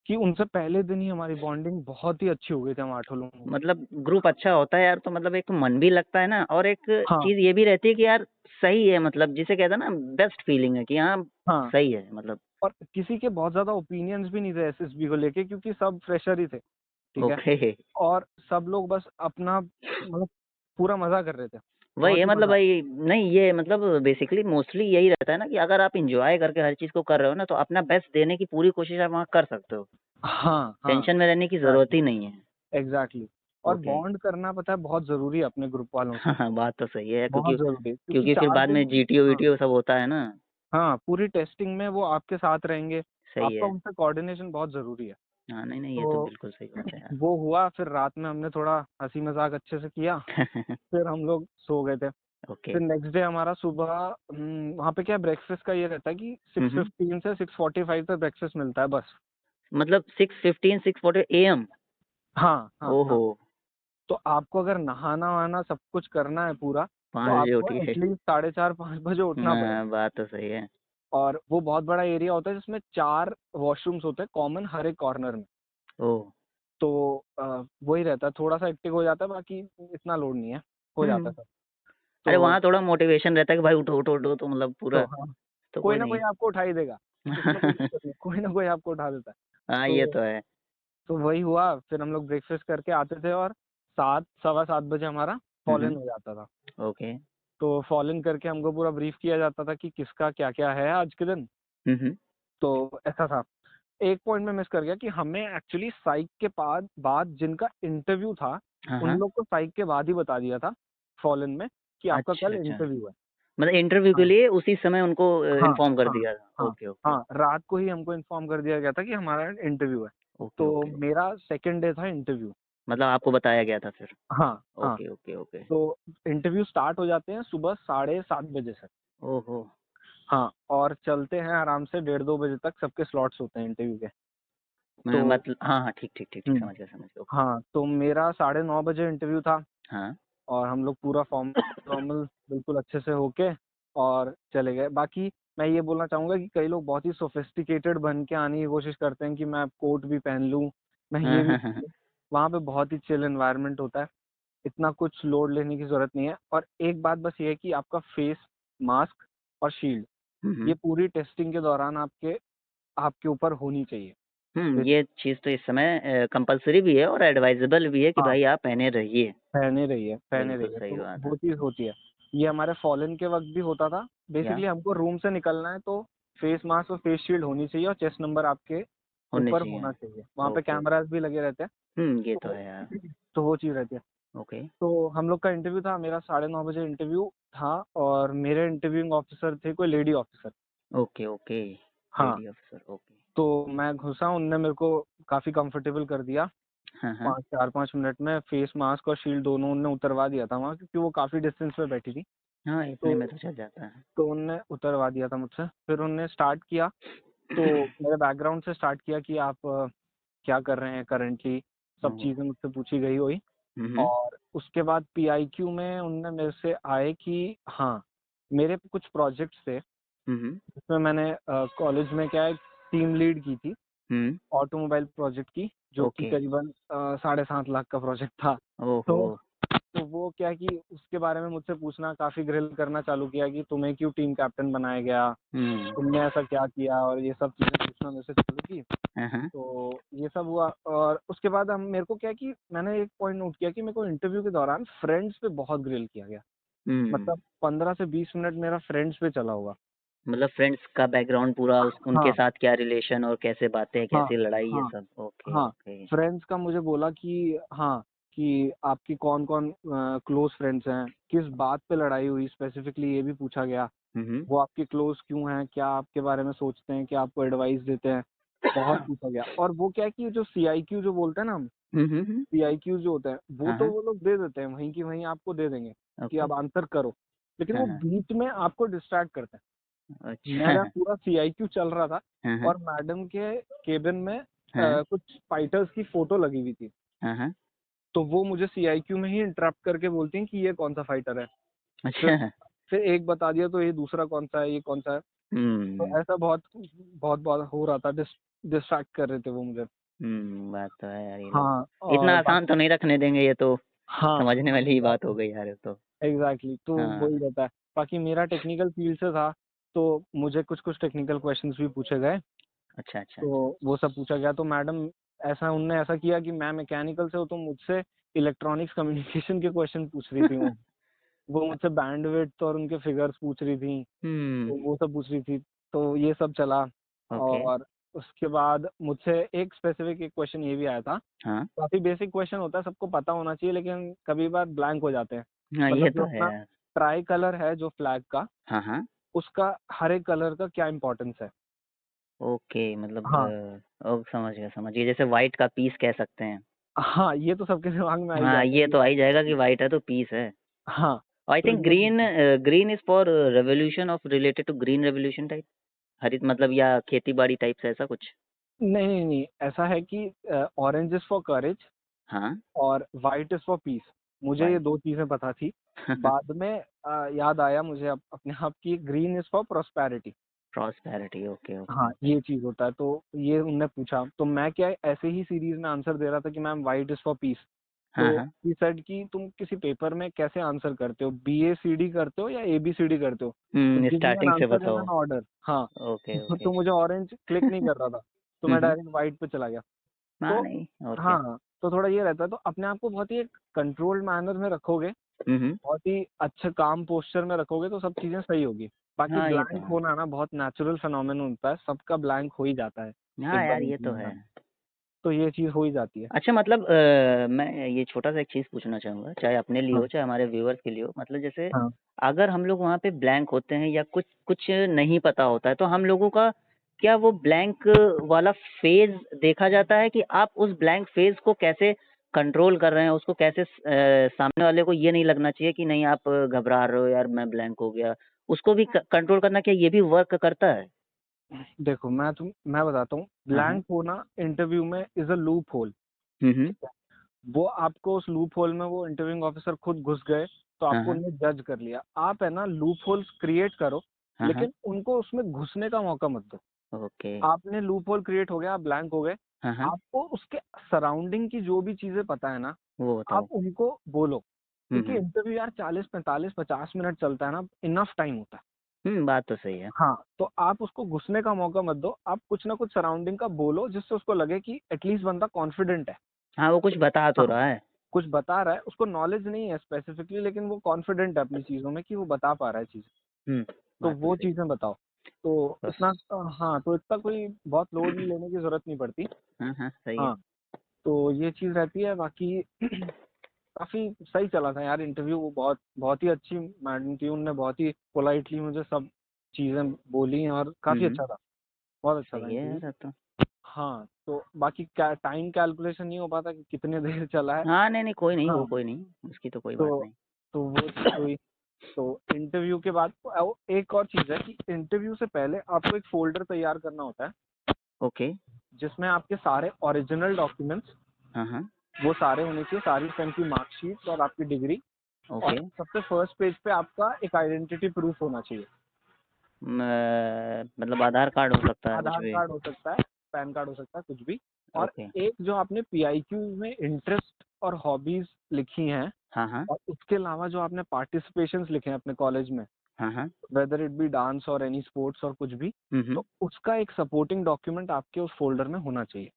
कि उनसे पहले दिन ही हमारी बॉन्डिंग बहुत ही अच्छी हो गई थी हम 8 लोगों की। मतलब ग्रुप अच्छा होता है यार, तो मतलब एक तो मन भी लगता है ना, और एक हाँ, चीज़ ये भी रहती है कि यार सही है, मतलब जिसे कहते हैं ना, बेस्ट फीलिंग है कि हाँ, हाँ, सही है मतलब। और किसी के बहुत ज़्यादा ओपिनियंस भी नहीं थे एसएसबी को लेके, क्योंकि सब फ्रेशर ही थे, ठीक है? ओके। और सब लोग बस अपना मतलब पूरा मज़ा कर रहे थे, वही बहुत है ही मतलब मज़ा। भाई, नहीं ये मतलब बेसिकली मोस्टली यही रहता है ना कि अगर आप एन्जॉय करके हर चीज़ को कर रहे हो ना, तो अपना बेस्ट देने की पूरी कोशिश आप वहाँ कर सकते हो। हाँ, हाँ, टेंशन में रहने की ज़रूरत एग्ज़ैक्टली, ही नहीं है। एग्ज़ैक्टली। और ओके। बॉन्ड करना पता है बहुत ज़रूरी है अपने ग्रुप वालों से, हाँ, हाँ, बात तो सही है, बहुत क्योंकि ज़रूरी है, क्योंकि क्योंकि फिर 4 बाद में दिन। हाँ, जीटीओ-वीटीओ सब होता है ना। हाँ, पूरी टेस्टिंग में वो आपके साथ रहेंगे, सही आपका है। उनसे कोऑर्डिनेशन बहुत ज़रूरी है। हाँ, नहीं, नहीं, ये तो तो बिल्कुल सही बात है यार। वो हुआ, फिर रात में हमने थोड़ा हँसी-मज़ाक अच्छे से किया, फिर हम लोग सो गए थे। ओके। फिर नेक्स्ट डे हमारा सुबह वहाँ पे क्या ब्रेकफ़ास्ट का ये रहता है कि हुँ, हुँ। 6:15 से 6:45 तक ब्रेकफ़ास्ट मिलता है बस। मतलब 6:15 6:40 एएम? हाँ, हाँ, हाँ। ओहो! तो आपको अगर नहाना-वहाना सब कुछ करना है पूरा, तो 5 बजे आपको उठिए। एटलीस्ट साढ़े 4-5 बजे उठना पड़ेगा। हाँ, बात तो सही है। और वो बहुत बड़ा एरिया होता है जिसमें 4 वॉशरूम्स होते हैं कॉमन हर एक कॉर्नर में। ओह! तो वही रहता है, थोड़ा-सा हेक्टिक हो जाता है, बाकी इतना लोड नहीं है, हो जाता हुँ। है सब। अरे तो वहाँ थोड़ा मोटिवेशन रहता है कि भाई उठो, उठो, उठो, तो मतलब तो पूरा, हाँ, तो कोई कोई ना कोई नहीं। आपको उठा ही देगा, उसमें कोई दिक्कत नहीं, कोई ना कोई आपको उठा देता है। हाँ, ये तो तो है। तो वही हुआ, फिर हम लोग ब्रेकफ़ास्ट करके आते थे और 7 सवा 7 बजे हमारा हुँ, फॉल इन हुँ। हो जाता था। ओके। तो फॉल इन करके हमको पूरा ब्रीफ़ किया जाता था कि किसका क्या-क्या है आज के दिन। हुँ, हुँ। तो ऐसा था। एक पॉइंट मैं मिस कर गया कि हमें एक्चुअली साइक के बाद बाद जिनका इंटरव्यू था, हाँ, उन हाँ। लोग को साइक के बाद ही बता दिया था फॉल इन में कि आपका अच्छा, कल अच्छा। इंटरव्यू है। मतलब इंटरव्यू के हाँ, लिए उसी समय उनको हाँ, इन्फॉर्म कर हाँ, दिया था। हाँ, ओके, ओके। हाँ, रात को ही हमको इन्फॉर्म कर दिया गया था कि हमारा इंटरव्यू है। ओके, तो ओके। मेरा सेकंड डे था इंटरव्यू। मतलब आपको बताया गया था फिर? हाँ, हाँ। Okay, okay, okay. तो इंटरव्यू स्टार्ट हो जाते हैं सुबह 7:30 बजे से। ओहो! हाँ, और चलते हैं आराम से डेढ़ 2 बजे तक, सबके स्लॉट्स होते हैं इंटरव्यू के। तो मतलब हाँ, हाँ, ठीक, ठीक, ठीक, ठीक, हुँ, समझ गया, समझ गया। ओके। हाँ, तो मेरा 9:30 बजे इंटरव्यू था। हाँ। और हम लोग पूरा फॉर्मल बिल्कुल अच्छे से होके और चले गए। बाकी मैं ये बोलना चाहूँगा कि कई लोग बहुत ही सोफिस्टिकेटेड बन के आने की कोशिश करते हैं कि मैं कोट भी पहन लूँ, मैं हाँ, ये भी हाँ, हाँ, कर हाँ। लूँ। वहाँ पे बहुत ही चिल एनवायरनमेंट होता है, इतना कुछ लोड लेने की ज़रूरत नहीं है। और एक बात बस ये है कि आपका फेस मास्क और शील्ड, हुँ, ये हुँ। पूरी टेस्टिंग के दौरान आपके आपके ऊपर होनी चाहिए। हुँ, बेस ये चीज़ तो इस समय कंपल्सरी भी है और एडवाइजेबल भी है कि हाँ। भाई आप पहने रहिए। पहने बिल्कुल रहिए, सही तो बात है। वो चीज़ होती है। ये हमारे फॉलन के वक़्त भी होता था। या बेसिकली हमको रूम से निकलना है तो फेस मास्क और फेस शील्ड होनी चाहिए और चेस्ट नंबर आपके होने ऊपर चाहिए। होना चाहिए। वहाँ पे ओके, ओके। कैमराज़ भी लगे रहते हैं, ये तो तो है यार। तो वो चीज़ रहती है। ओके, तो हम लोग का इंटरव्यू था, मेरा 9:30 बजे इंटरव्यू था और मेरे इंटरव्यूइंग ऑफ़िसर थे कोई लेडी ऑफ़िसर। Okay, okay. हाँ, लेडी ऑफ़िसर, ओके। तो मैं घुसा, उनने मेरे को काफ़ी कंफर्टेबल कर दिया। हाँ, हाँ। 4-5 मिनट में फेस मास्क और शील्ड दोनों उन्होंने उतरवा दिया था वहाँ, क्योंकि वो काफ़ी डिस्टेंस पे बैठी थी। हाँ, इतने तो में तो चल जाता है। तो उनने उतरवा दिया था मुझसे। फिर उन्होंने स्टार्ट किया, तो मेरे बैकग्राउंड से स्टार्ट किया कि आप क्या कर रहे हैं करंटली, सब ओह! चीज़ें मुझसे पूछी गई हुई। हुँ, हुँ। और उसके बाद पीआईक्यू में उन्होंने मेरे से आए कि हाँ, मेरे कुछ प्रोजेक्ट्स थे, हुँ, हुँ। जिसमें मैंने कॉलेज में क्या है टीम लीड की थी, हुँ। ऑटोमोबाइल प्रोजेक्ट की। जो कि ओके। करीबन 7.5 लाख का प्रोजेक्ट था। ओहो। तो वो क्या है कि उसके बारे में मुझसे पूछना, काफ़ी ग्रिल करना चालू किया कि तुम्हें क्यों टीम कैप्टन बनाया गया? हम्म। तुमने ऐसा क्या किया? और ये सब चीज़ें पूछना मेरे से चालू की। हाँ। तो ये सब हुआ और उसके बाद हम मेरे को क्या है कि मैंने एक पॉइंट नोट किया कि मेरे को इंटरव्यू के दौरान फ्रेंड्स पे बहुत ग्रिल किया गया। हम्म। मतलब 15 से 20 मिनट मेरा फ्रेंड्स पे चला होगा। मतलब फ्रेंड्स का बैकग्राउंड पूरा उनके हाँ, साथ क्या रिलेशन और कैसे बातें, हाँ, कैसी लड़ाई, ये हाँ, सब। ओके हाँ। ओके। फ्रेंड्स का मुझे बोला कि हाँ, कि आपकी कौन-कौन क्लोज़ फ्रेंड्स हैं? किस बात पे लड़ाई हुई स्पेसिफिकली ये भी पूछा गया। हम्म। वो आपके क्लोज़ क्यों हैं? क्या आपके बारे में सोचते हैं? क्या आपको एडवाइस देते हैं? बहुत पूछा गया और वो क्या है कि जो सीआईक्यू जो बोलते हैं ना हम, हम्म। सीआईक्यू जो होता है, वो हाँ तो हाँ। वो लोग दे देते हैं, वहीं की वहीं आपको दे देंगे कि ओके। अब आंसर करो। लेकिन हाँ वो हाँ। बीच में आपको डिस्ट्रैक्ट करते हैं। अच्छा। मेरा पूरा सीआईक्यू चल रहा था हाँ हाँ। और मैडम के केबिन में हाँ कुछ फाइटर्स की फोटो लगी हुई थी। हाँ। हाँ। तो वो मुझे सीआईक्यू में ही इंटरप्ट करके बोलती हैं कि ये कौन-सा फाइटर है। फिर अच्छा। फिर एक बता दिया तो ये दूसरा कौन-सा है, ये कौन-सा है। तो हम्म। ऐसा बहुत बहुत बहुत हो रहा था, डिस्ट्रैक्ट कर रहे थे वो मुझे। बात तो है यार, ये लोग हाँ, इतना और आसान तो नहीं रखने देंगे, ये तो हाँ, समझने वाली ही बात बात हो गई यार, ये तो। एग्ज़ैक्टली, तो हाँ। वही रहता है। बाकी मेरा टेक्निकल फील्ड से था, तो मुझे कुछ-कुछ टेक्निकल क्वेश्चंस भी पूछे गए। अच्छा अच्छा अच्छा। तो वो सब पूछा गया तो मैडम उन्होंने ऐसा किया कि मैं मैकेनिकल से हूँ तो मुझसे इलेक्ट्रॉनिक्स कम्युनिकेशन के क्वेश्चन पूछ रही थी वो। वो मुझसे बैंडविड्थ और उनके फिगर्स पूछ रही थी, हम्म। तो वो सब पूछ रही थी। तो ये सब चला ओके। और उसके बाद मुझसे एक स्पेसिफिक एक क्वेश्चन ये भी आया था। हाँ काफ़ी बेसिक क्वेश्चन होता है, सबको पता होना चाहिए लेकिन कभी बार ब्लैंक हो जाते हैं। हाँ, ये मतलब जो तो है अपना यार। ट्राई कलर है जो फ्लैग का, हाँ हाँ। उसका हर एक कलर का क्या इम्पोर्टेंस है? ओके, मतलब हाँ, समझ गया, जैसे व्हाइट का पीस कह सकते हैं। हाँ, ये तो सबके दिमाग में आ ही हाँ, जाता है ये कि तो आ ही जाएगा कि व्हाइट है तो पीस है। हाँ, आई तो थिंक ये चीज़ है। Green is for revolution of related to green revolution type, हरित मतलब, या खेती बाड़ी टाइप से ऐसा कुछ। नहीं, नहीं, नहीं, ऐसा है कि ऑरेंज इज़ फॉर करेज हाँ। और व्हाइट इज़ फॉर पीस। मुझे ये वाइट। 2 चीज़ें पता थी। बाद में याद आया मुझे अपने आप कि green is for prosperity. Prosperity. Okay okay हाँ, ओके। ये चीज़ होता है, तो ये उनने पूछा, तो मैं क्या है ऐसे ही सीरीज़ में आंसर दे रहा था कि ma'am white is for piece. हाँ तो हाँ। ही सेड कि तुम किसी पेपर में कैसे आंसर करते हो? बीएसीडी करते हो या एबीसीडी करते हो? तो गिव मी एन स्टार्टिंग से आंसर इन बताओ। An order. हाँ, ओके ओके। तो मुझे ऑरेंज क्लिक नहीं कर रहा था, तो मैं हम्म। डायरेक्ट व्हाइट पे चला गया। हाँ, तो नहीं और क्या। हाँ, तो थोड़ा ये रहता है, तो अपने आप को बहुत ही एक कंट्रोल्ड मैनर में रखोगे, हम्म। बहुत ही अच्छे काम पोस्चर में रखोगे तो सब चीज़ें सही होगी। बाकी हाँ, ये तो ब्लैंक है। होना ना बहुत नेचुरल फिनोमेनन होता है, सबका ब्लैंक हो ही जाता है हाँ एक बार यार, ये तो इंटरव्यू है। में, तो ये चीज़ हो ही जाती है। अच्छा, मतलब मैं ये छोटा-सा एक चीज़ पूछना चाहूँगा, चाहे अपने लिए हाँ, हो, चाहे हमारे व्यूअर्स के लिए हो। मतलब जैसे हाँ। अगर हम लोग वहाँ पे ब्लैंक होते हैं या कुछ कुछ नहीं पता होता है, तो हम लोगों का क्या वो ब्लैंक वाला फ़ेज़ देखा जाता है कि आप उस ब्लैंक फ़ेज़ को कैसे कंट्रोल कर रहे हैं? उसको कैसे सामने वाले को ये नहीं लगना चाहिए कि नहीं, आप घबरा रहे हो, यार मैं ब्लैंक हो गया। उसको भी क कंट्रोल करना, क्या ये भी वर्क करता है? देखो मैं बताता हूँ, हाँ, हाँ। ब्लैंक होना इंटरव्यू में इज़ अ लूप होल, हुँ। ठीक है? वो आपको उस लूप होल में वो इंटरव्यूइंग ऑफिसर खुद घुस गए, तो हाँ, आपको हाँ। उन्हें जज कर लिया। आप है ना लूप होल्स क्रिएट करो, हाँ, हाँ। लेकिन उनको उसमें घुसने का मौका मत दो। ओके। आपने लूप होल क्रिएट हो गया, आप ब्लैंक हो गए, हाँ, हाँ। आपको उसके सराउंडिंग की जो भी चीज़ें पता है ना, वो आप बताओ। उनको बोलो। क्योंकि हुँ। इंटरव्यू यार 40, 45, 50 मिनट चलता है ना, इनफ टाइम होता है। बात तो सही है। हाँ, तो आप उसको घुसने का मौका मत दो, आप कुछ ना कुछ सराउंडिंग का बोलो जिससे उसको लगे कि एटलीस्ट बंदा कॉन्फिडेंट है। हाँ, वो कुछ बता तो हाँ, रहा है। कुछ बता रहा है, उसको नॉलेज नहीं है स्पेसिफिकली लेकिन वो कॉन्फिडेंट है अपनी चीज़ों में कि वो बता पा रहा है चीज़ें, हुँ, तो बात तो वो सही है। चीज़ें बताओ। तो बस। इतना हाँ, तो इतना कोई बहुत लोड लेने की ज़रूरत नहीं पड़ती। हाँ, हाँ, सही है। हाँ, तो ये चीज़ रहती है बाकी काफ़ी सही चला था यार इंटरव्यू, वो बहुत बहुत ही अच्छी मैडम थी, उन्होंने बहुत ही पोलाइटली मुझे सब चीज़ें बोली और काफ़ी हुँ। अच्छा था, बहुत अच्छा था सही है इंटरव्यू। यार, अब तो। हाँ, तो बाकी क्या टाइम कैलकुलेशन नहीं हो पाता कि कितने देर चला है। हाँ, नहीं, नहीं, कोई नहीं, वो हाँ, कोई नहीं, उसकी तो कोई बात तो नहीं। तो वो चीज़ हुई। तो इंटरव्यू के बाद एक और चीज़ है कि इंटरव्यू से पहले आपको एक फ़ोल्डर तैयार करना होता है, ओके। जिसमें आपके सारे ओरिजिनल डॉक्यूमेंट्स हाँ, हाँ। वो सारे होने चाहिए, सारी सेम की मार्कशीट और आपकी डिग्री, और ओके। सबसे फर्स्ट पेज पे आपका एक आइडेंटिटी प्रूफ होना चाहिए। मतलब आधार कार्ड हो सकता है, कुछ आधार भी। कार्ड हो सकता है, पैन कार्ड हो सकता है, कुछ भी। और ओके। एक जो आपने पीआईक्यू में इंटरेस्ट और हॉबीज लिखी हैं, हाँ, हाँ। और उसके अलावा जो आपने पार्टिसिपेशंस लिखे हैं अपने कॉलेज में, हाँ, हाँ। वेदर इट बी डांस और एनी स्पोर्ट्स और कुछ भी, हुँ, हुँ। तो उसका एक सपोर्टिंग डॉक्यूमेंट आपके उस फोल्डर में होना चाहिए,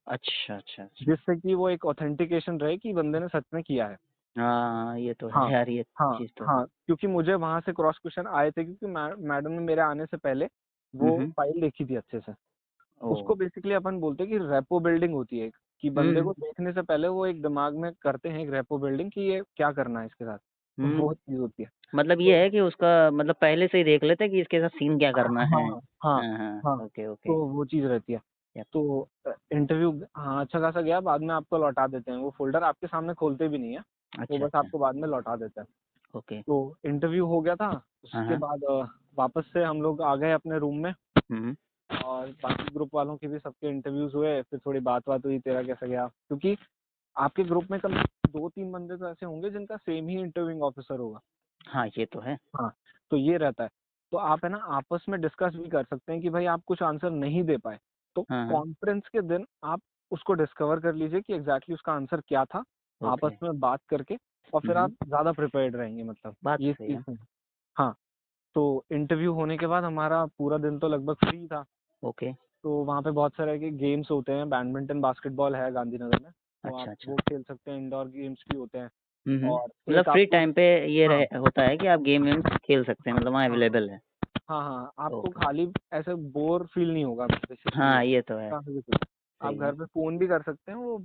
अच्छा, अच्छा, अच्छा। जिससे कि वो एक ऑथेंटिकेशन रहे कि बंदे ने सच में किया है। हाँ, ये तो है हाँ, यार, ये हाँ, चीज़ तो है। हाँ, क्योंकि मुझे वहाँ से क्रॉस क्वेश्चन आए थे, क्योंकि मैडम ने मेरे आने से पहले हुँ, वो हुँ। फाइल देखी थी अच्छे से। ओह! उसको बेसिकली अपन बोलते हैं कि रेपो बिल्डिंग होती है एक, कि बंदे हुँ, को देखने से पहले वो एक दिमाग में करते हैं एक रेपो बिल्डिंग कि ये क्या करना है इसके साथ, तो हुँ। वो चीज़ होती है। मतलब तो ये है कि उसका मतलब पहले से ही देख लेते हैं कि इसके साथ सीन क्या करना है। हाँ, हाँ, हाँ, हाँ। हाँ, ओके, ओके। तो वो चीज़ रहती है। यप। तो इंटरव्यू हाँ, अच्छा खासा गया, बाद में आपको लौटा देते हैं, वो फ़ोल्डर आपके सामने खोलते भी नहीं है, वो अच्छा, बस अच्छा। आपको बाद में लौटा देते हैं। ओके। तो इंटरव्यू हो गया था, हाँ, उसके हाँ। बाद वापस से हम लोग आ गए अपने रूम में, हुँ, हुँ। और बाकी ग्रुप वालों के भी सबके इंटरव्यूज़ हुए, फिर थोड़ी बात-वात हुई, तेरा कैसा गया? क्योंकि आपके ग्रुप में कम 2-3 बंदे तो ऐसे होंगे जिनका सेम ही इंटरव्यूइंग ऑफिसर होगा। हाँ, ये तो है। हाँ, तो ये रहता है। तो आप है ना आपस में डिस्कस भी कर सकते हैं कि भाई आप कुछ आंसर नहीं दे पाए, तो हाँ, हाँ। कॉन्फ्रेंस के दिन आप उसको डिस्कवर कर लीजिए कि एग्ज़ैक्टली उसका आंसर क्या था, आपस ओके। में बात करके, और हुँ, फिर हुँ। आप ज़्यादा प्रिपेयर्ड रहेंगे, मतलब बात तो ये सही है। चीज़ है। हाँ, तो इंटरव्यू होने के बाद हमारा पूरा दिन तो लगभग फ्री था। ओके। तो वहाँ पे बहुत सारे के गेम्स होते हैं, बैडमिंटन, बास्केटबॉल है गांधीनगर में, तो आप अच्छा, अच्छा। वो खेल सकते हैं, इंडोर गेम्स भी होते हैं। हुँ, हुँ। और मतलब एक फ्री आपको टाइम पे ये हाँ, रह होता है कि आप गेम-वेम्स खेल सकते हैं, हाँ, मतलब वहाँ हाँ, अवेलेबल है। हाँ, हाँ, आपको ओके। खाली ऐसे बोर फील नहीं होगा बेसिकली वो, हाँ, ये तो है। काफ़ी कुछ है। आप सही घर है। पे फ़ोन भी कर सकते हैं, वो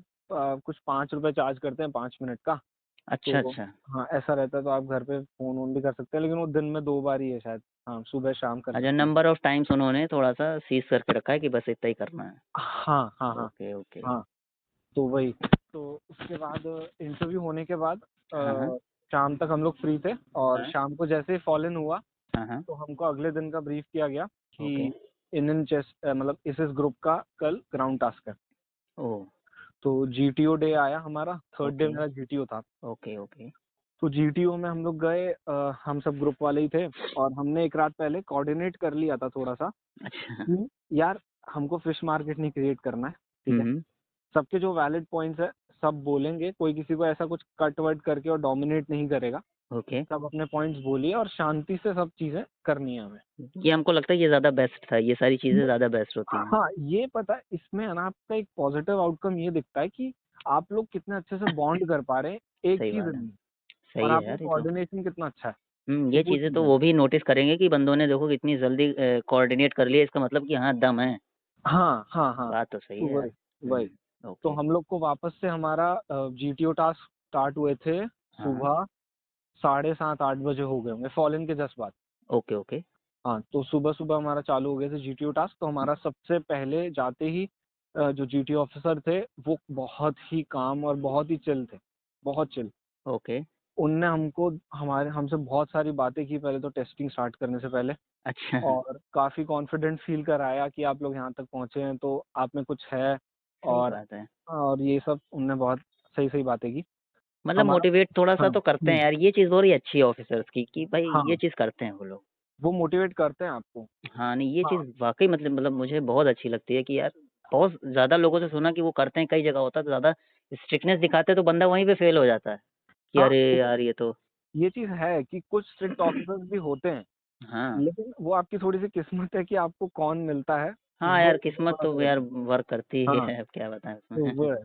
कुछ ₹5 चार्ज करते हैं 5 मिनट का, अच्छा, तो अच्छा। हाँ, ऐसा रहता है, तो आप घर पे फ़ोन-वोन भी कर सकते हैं, लेकिन वो दिन में 2 बार ही है शायद। हाँ, सुबह-शाम कर अच्छा, सकते हैं। नंबर ऑफ टाइम्स उन्होंने थोड़ा-सा सीज़ करके रखा है कि बस इतना ही करना है। हाँ, हाँ, हाँ, ओके, ओके। हाँ। तो वही, तो उसके बाद इंटरव्यू होने के बाद हाँ, हाँ। शाम तक हम लोग फ्री थे, और हाँ। शाम को जैसे ही फॉल इन हुआ, हाँ, हाँ। तो हमको अगले दिन का ब्रीफ किया गया ओके। कि इन चेस मतलब इस ग्रुप का कल ग्राउंड टास्क है। ओह! तो जीटीओ डे आया हमारा, थर्ड डे ओके, मेरा जीटीओ था। Okay, okay. तो जीटीओ में हम लोग गए, हम सब ग्रुप वाले ही थे, और हमने एक रात पहले कोऑर्डिनेट कर लिया था थोड़ा सा अच्छा। कि यार हमको फिश मार्केट नहीं क्रिएट करना है, ठीक हुँ, है? हुँ। सबके जो वैलिड पॉइंट्स है सब बोलेंगे, कोई किसी को ऐसा कुछ कट वट करके और डोमिनेट नहीं करेगा। ओके। सब अपने पॉइंट्स बोलिए, और शांति से सब चीज़ें करनी है हमें। ये हमको लगता है ये ज़्यादा बेस्ट था, ये सारी चीज़ें ये ज़्यादा बेस्ट होती हैं। हाँ, ये पता है इसमें है ना आपका एक पॉजिटिव आउटकम ये दिखता है कि आप लोग कितने अच्छे से बॉन्ड कर पा रहे हैं एक सही ही बात दिन है। में, और सही है आप में यार ये तो। कोऑर्डिनेशन कितना अच्छा है, तो ये वो चीज़ें चीज़ तो है। वो भी नोटिस करेंगे कि बंदों ने देखो कितनी जल्दी कोऑर्डिनेट कर लिया, इसका मतलब कि हाँ, दम है। हाँ, हाँ, हाँ, बात तो सही तो है यार। वही, वही। तो ओके। हम लोग को वापस से हमारा जीटीओ टास्क स्टार्ट हुए थे हाँ, हाँ। सुबह साढ़े 7-8 बजे हो गए होंगे, फॉल इन के जस्ट बाद। Okay, okay. हाँ, तो सुबह-सुबह हमारा चालू हो गए थे जीटीओ टास्क, तो हमारा सबसे पहले जाते ही जो जीटीओ ऑफिसर थे, वो बहुत ही काम और बहुत ही चिल थे, बहुत चिल। ओके। उनने हमसे बहुत सारी बातें की पहले तो टेस्टिंग स्टार्ट करने से पहले, अच्छा। और काफ़ी कॉन्फिडेंट फ़ील कराया कि आप लोग यहाँ तक पहुँचे हैं तो आप में कुछ है, सही और बात है। ये सब उनने बहुत सही-सही बातें की। मतलब हमारा मोटिवेट थोड़ा-सा हाँ, तो करते हैं यार, ये चीज़ बड़ी अच्छी है ऑफ़िसर्स की कि भाई ये हाँ, चीज़ करते हैं वो लोग। वो मोटिवेट करते हैं आपको। हाँ, नहीं ये हाँ, चीज़ वाक़ई मतलब मुझे बहुत अच्छी लगती है कि यार बहुत ज़्यादा लोगों से सुना कि वो करते हैं, कई जगह होता है तो ज़्यादा स्ट्रिक्टनेस दिखाते हैं तो बंदा वहीं पे फ़ेल हो जाता है, कि हाँ, अरे तो यार ये तो ये चीज़ है कि कुछ स्ट्रिक्ट ऑफिसर्स भी होते हैं, हाँ। लेकिन वो आपकी थोड़ी-सी किस्मत है कि आपको कौन मिलता है, हाँ वो यार, किस्मत थोड़ा-सा तो यार रहता है। वर्क करती ही हाँ, है, अब क्या बताएँ तो उसमें। वो है।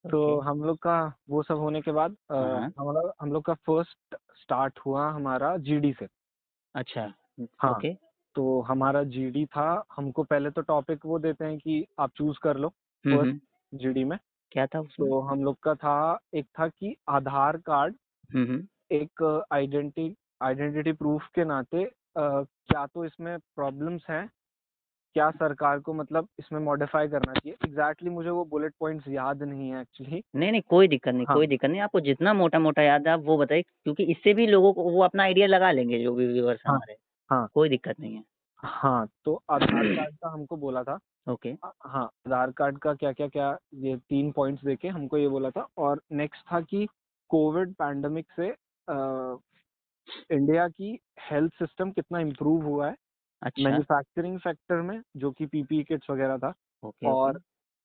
ओके। तो हम लोग का वो सब होने के बाद हाँ, हाँ। हम लोग का फर्स्ट स्टार्ट हुआ हमारा जीडी से। अच्छा। हाँ, ओके। तो हमारा जीडी था, हमको पहले तो टॉपिक वो देते हैं कि आप चूज़ कर लो हुँ, फर्स्ट हुँ। जीडी में। क्या था उसमें? तो हम लोग का एक था कि आधार कार्ड हुँ, हुँ। एक आइडेंटिटी प्रूफ के नाते क्या तो इसमें प्रॉब्लम्स हैं, क्या सरकार को मतलब इसमें मॉडिफाई करना चाहिए। एग्ज़ैक्टली मुझे वो बुलेट पॉइंट्स याद नहीं है एक्चुअली। नहीं, नहीं, कोई दिक्कत नहीं, हाँ, कोई दिक्कत नहीं। आपको जितना मोटा-मोटा याद है आप वो बताइए, क्योंकि इससे भी लोगों को वो अपना आइडिया लगा लेंगे जो भी व्यूअर्स हैं हाँ, हमारे। हाँ, कोई दिक्कत नहीं है। हाँ, तो आधार कार्ड का हमको बोला था। ओके। हाँ, आधार कार्ड का क्या-क्या ये 3 पॉइंट्स देके हमको ये बोला था, और नेक्स्ट था कि कोविड पैंडेमिक से इंडिया की हेल्थ सिस्टम कितना इम्प्रूव हुआ है अच्छा। मैन्युफैक्चरिंग सेक्टर में, जो कि पीपीई किट्स वगैरह था, ओके, और ओके।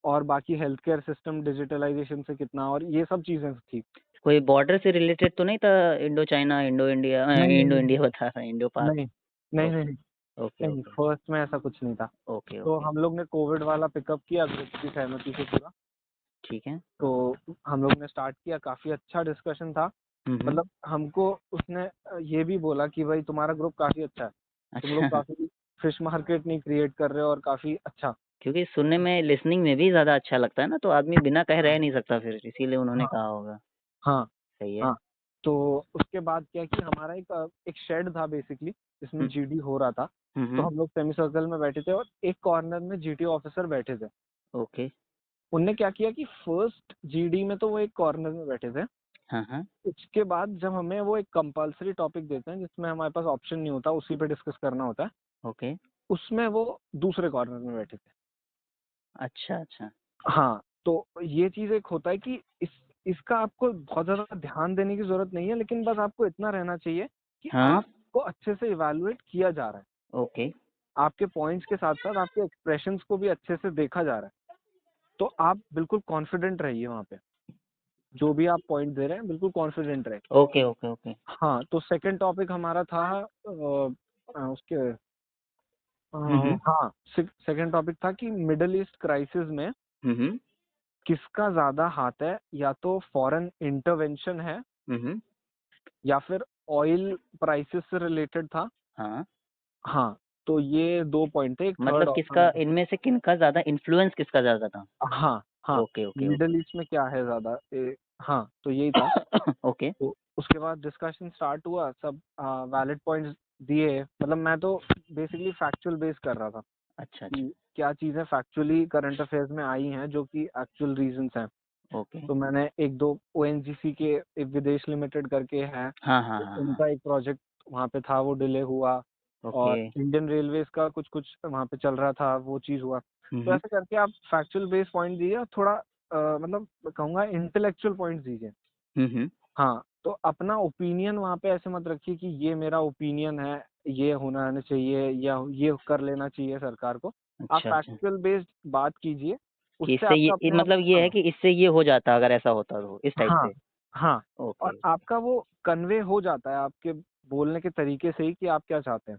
और बाकी हेल्थ केयर सिस्टम डिजिटलाइजेशन से कितना, और ये सब चीजें थी। कोई बॉर्डर से रिलेटेड तो नहीं था? इंडो चाइना, इंडो इंडिया, नहीं नहीं इंडो नहीं इंडिया बता रहा, इंडो पाक। नहीं नहीं नहीं ओके नहीं ओके नहीं, ओके फर्स्ट में ऐसा कुछ नहीं था। ओके तो ओके। हम लोग ने कोविड वाला पिकअप किया ग्रुप की सहमति से पूरा। ठीक है। तो हम लोग ने स्टार्ट किया, काफी अच्छा डिस्कशन था। हम्म। मतलब हमको उसने ये भी बोला कि भाई तुम्हारा ग्रुप काफी अच्छा है, तुम लोग अच्छा। काफी फिश मार्केट नहीं क्रिएट कर रहे हो और काफी अच्छा। क्योंकि सुनने में, लिसनिंग में भी ज्यादा अच्छा लगता है ना, तो आदमी बिना कह रह नहीं सकता, फिर इसीलिए उन्होंने हाँ कहा होगा। हाँ सही है। हाँ। तो उसके बाद क्या कि हमारा एक शेड था बेसिकली, जिसमें हम्म जीडी हो रहा था। तो हम्म। हम लोग सेमी सर्कल में बैठे थे और एक कॉर्नर में जीटी ऑफिसर बैठे थे। ओके। उनने क्या किया कि फर्स्ट जीडी में तो वो एक कॉर्नर में बैठे थे। हाँ हाँ। उसके बाद जब हमें वो एक कंपलसरी टॉपिक देते हैं जिसमें हमारे पास ऑप्शन नहीं होता, उसी पे डिस्कस करना होता है, ओके। उसमें वो दूसरे कॉर्नर में बैठे थे। अच्छा अच्छा। हाँ, तो ये चीज एक होता है कि इसका आपको बहुत ज्यादा ध्यान देने की जरूरत नहीं है, लेकिन बस आपको इतना रहना चाहिए कि हाँ। आपको अच्छे से इवैल्यूएट किया जा रहा है, ओके। आपके पॉइंट्स के साथ साथ आपके एक्सप्रेशंस को भी अच्छे से देखा जा रहा है। तो आप बिल्कुल कॉन्फिडेंट रहिए वहाँ पे, जो भी आप पॉइंट दे रहे हैं बिल्कुल कॉन्फिडेंट रहे। Okay okay okay. हाँ, तो सेकंड टॉपिक हमारा था उसके हाँ, सेकंड टॉपिक था कि मिडल ईस्ट क्राइसिस में हम्म किसका ज्यादा हाथ है, या तो फॉरेन इंटरवेंशन है हम्म। या फिर ऑयल प्राइसेस से रिलेटेड था। हाँ, हाँ, तो ये दो पॉइंट थे, एक थर्ड मतलब ऑप्शन किसका, में था। इनमें से किनका ज्यादा इन्फ्लुएंस, किसका ज्यादा था? हाँ हाँ, okay okay middle okay. East में क्या है ज्यादा हाँ, तो यही था। ओके। तो उसके बाद डिस्कशन स्टार्ट हुआ, सब वैलिड पॉइंट्स दिए। मतलब मैं तो बेसिकली फैक्चुअल बेस कर रहा था अच्छा अच्छा। कि क्या चीजें फैक्चुअली करंट अफेयर्स में आई हैं जो कि एक्चुअल रीजंस हैं। ओके। तो मैंने एक दो ओएनजीसी के, एक विदेश लिमिटेड करके है, हाँ हाँ तो हाँ हाँ। उनका एक प्रोजेक्ट वहाँ पे था, वो डिले हुआ। ओके। और इंडियन रेलवेज का कुछ कुछ वहाँ पे चल रहा था, वो चीज़ हुआ। तो हम्म ऐसे करके आप फैक्चुअल बेस पॉइंट दीजिए और थोड़ा मतलब कहूँगा इंटेलेक्चुअल पॉइंट दीजिए। हम्म। हाँ, तो अपना ओपिनियन वहाँ पे ऐसे मत रखिए कि ये मेरा ओपिनियन है, ये होना चाहिए या ये कर लेना चाहिए सरकार को। आप अच्छा अच्छा। फैक्चुअल बेस्ड बात कीजिए, कि उससे इससे आपका ये अपने आप। मतलब ये है हाँ कि इससे ये हो जाता अगर ऐसा होता तो, इस टाइप हाँ से। हाँ, और ओके। आपका वो कन्वे हो जाता है आपके बोलने के तरीके से ही कि आप क्या चाहते हैं।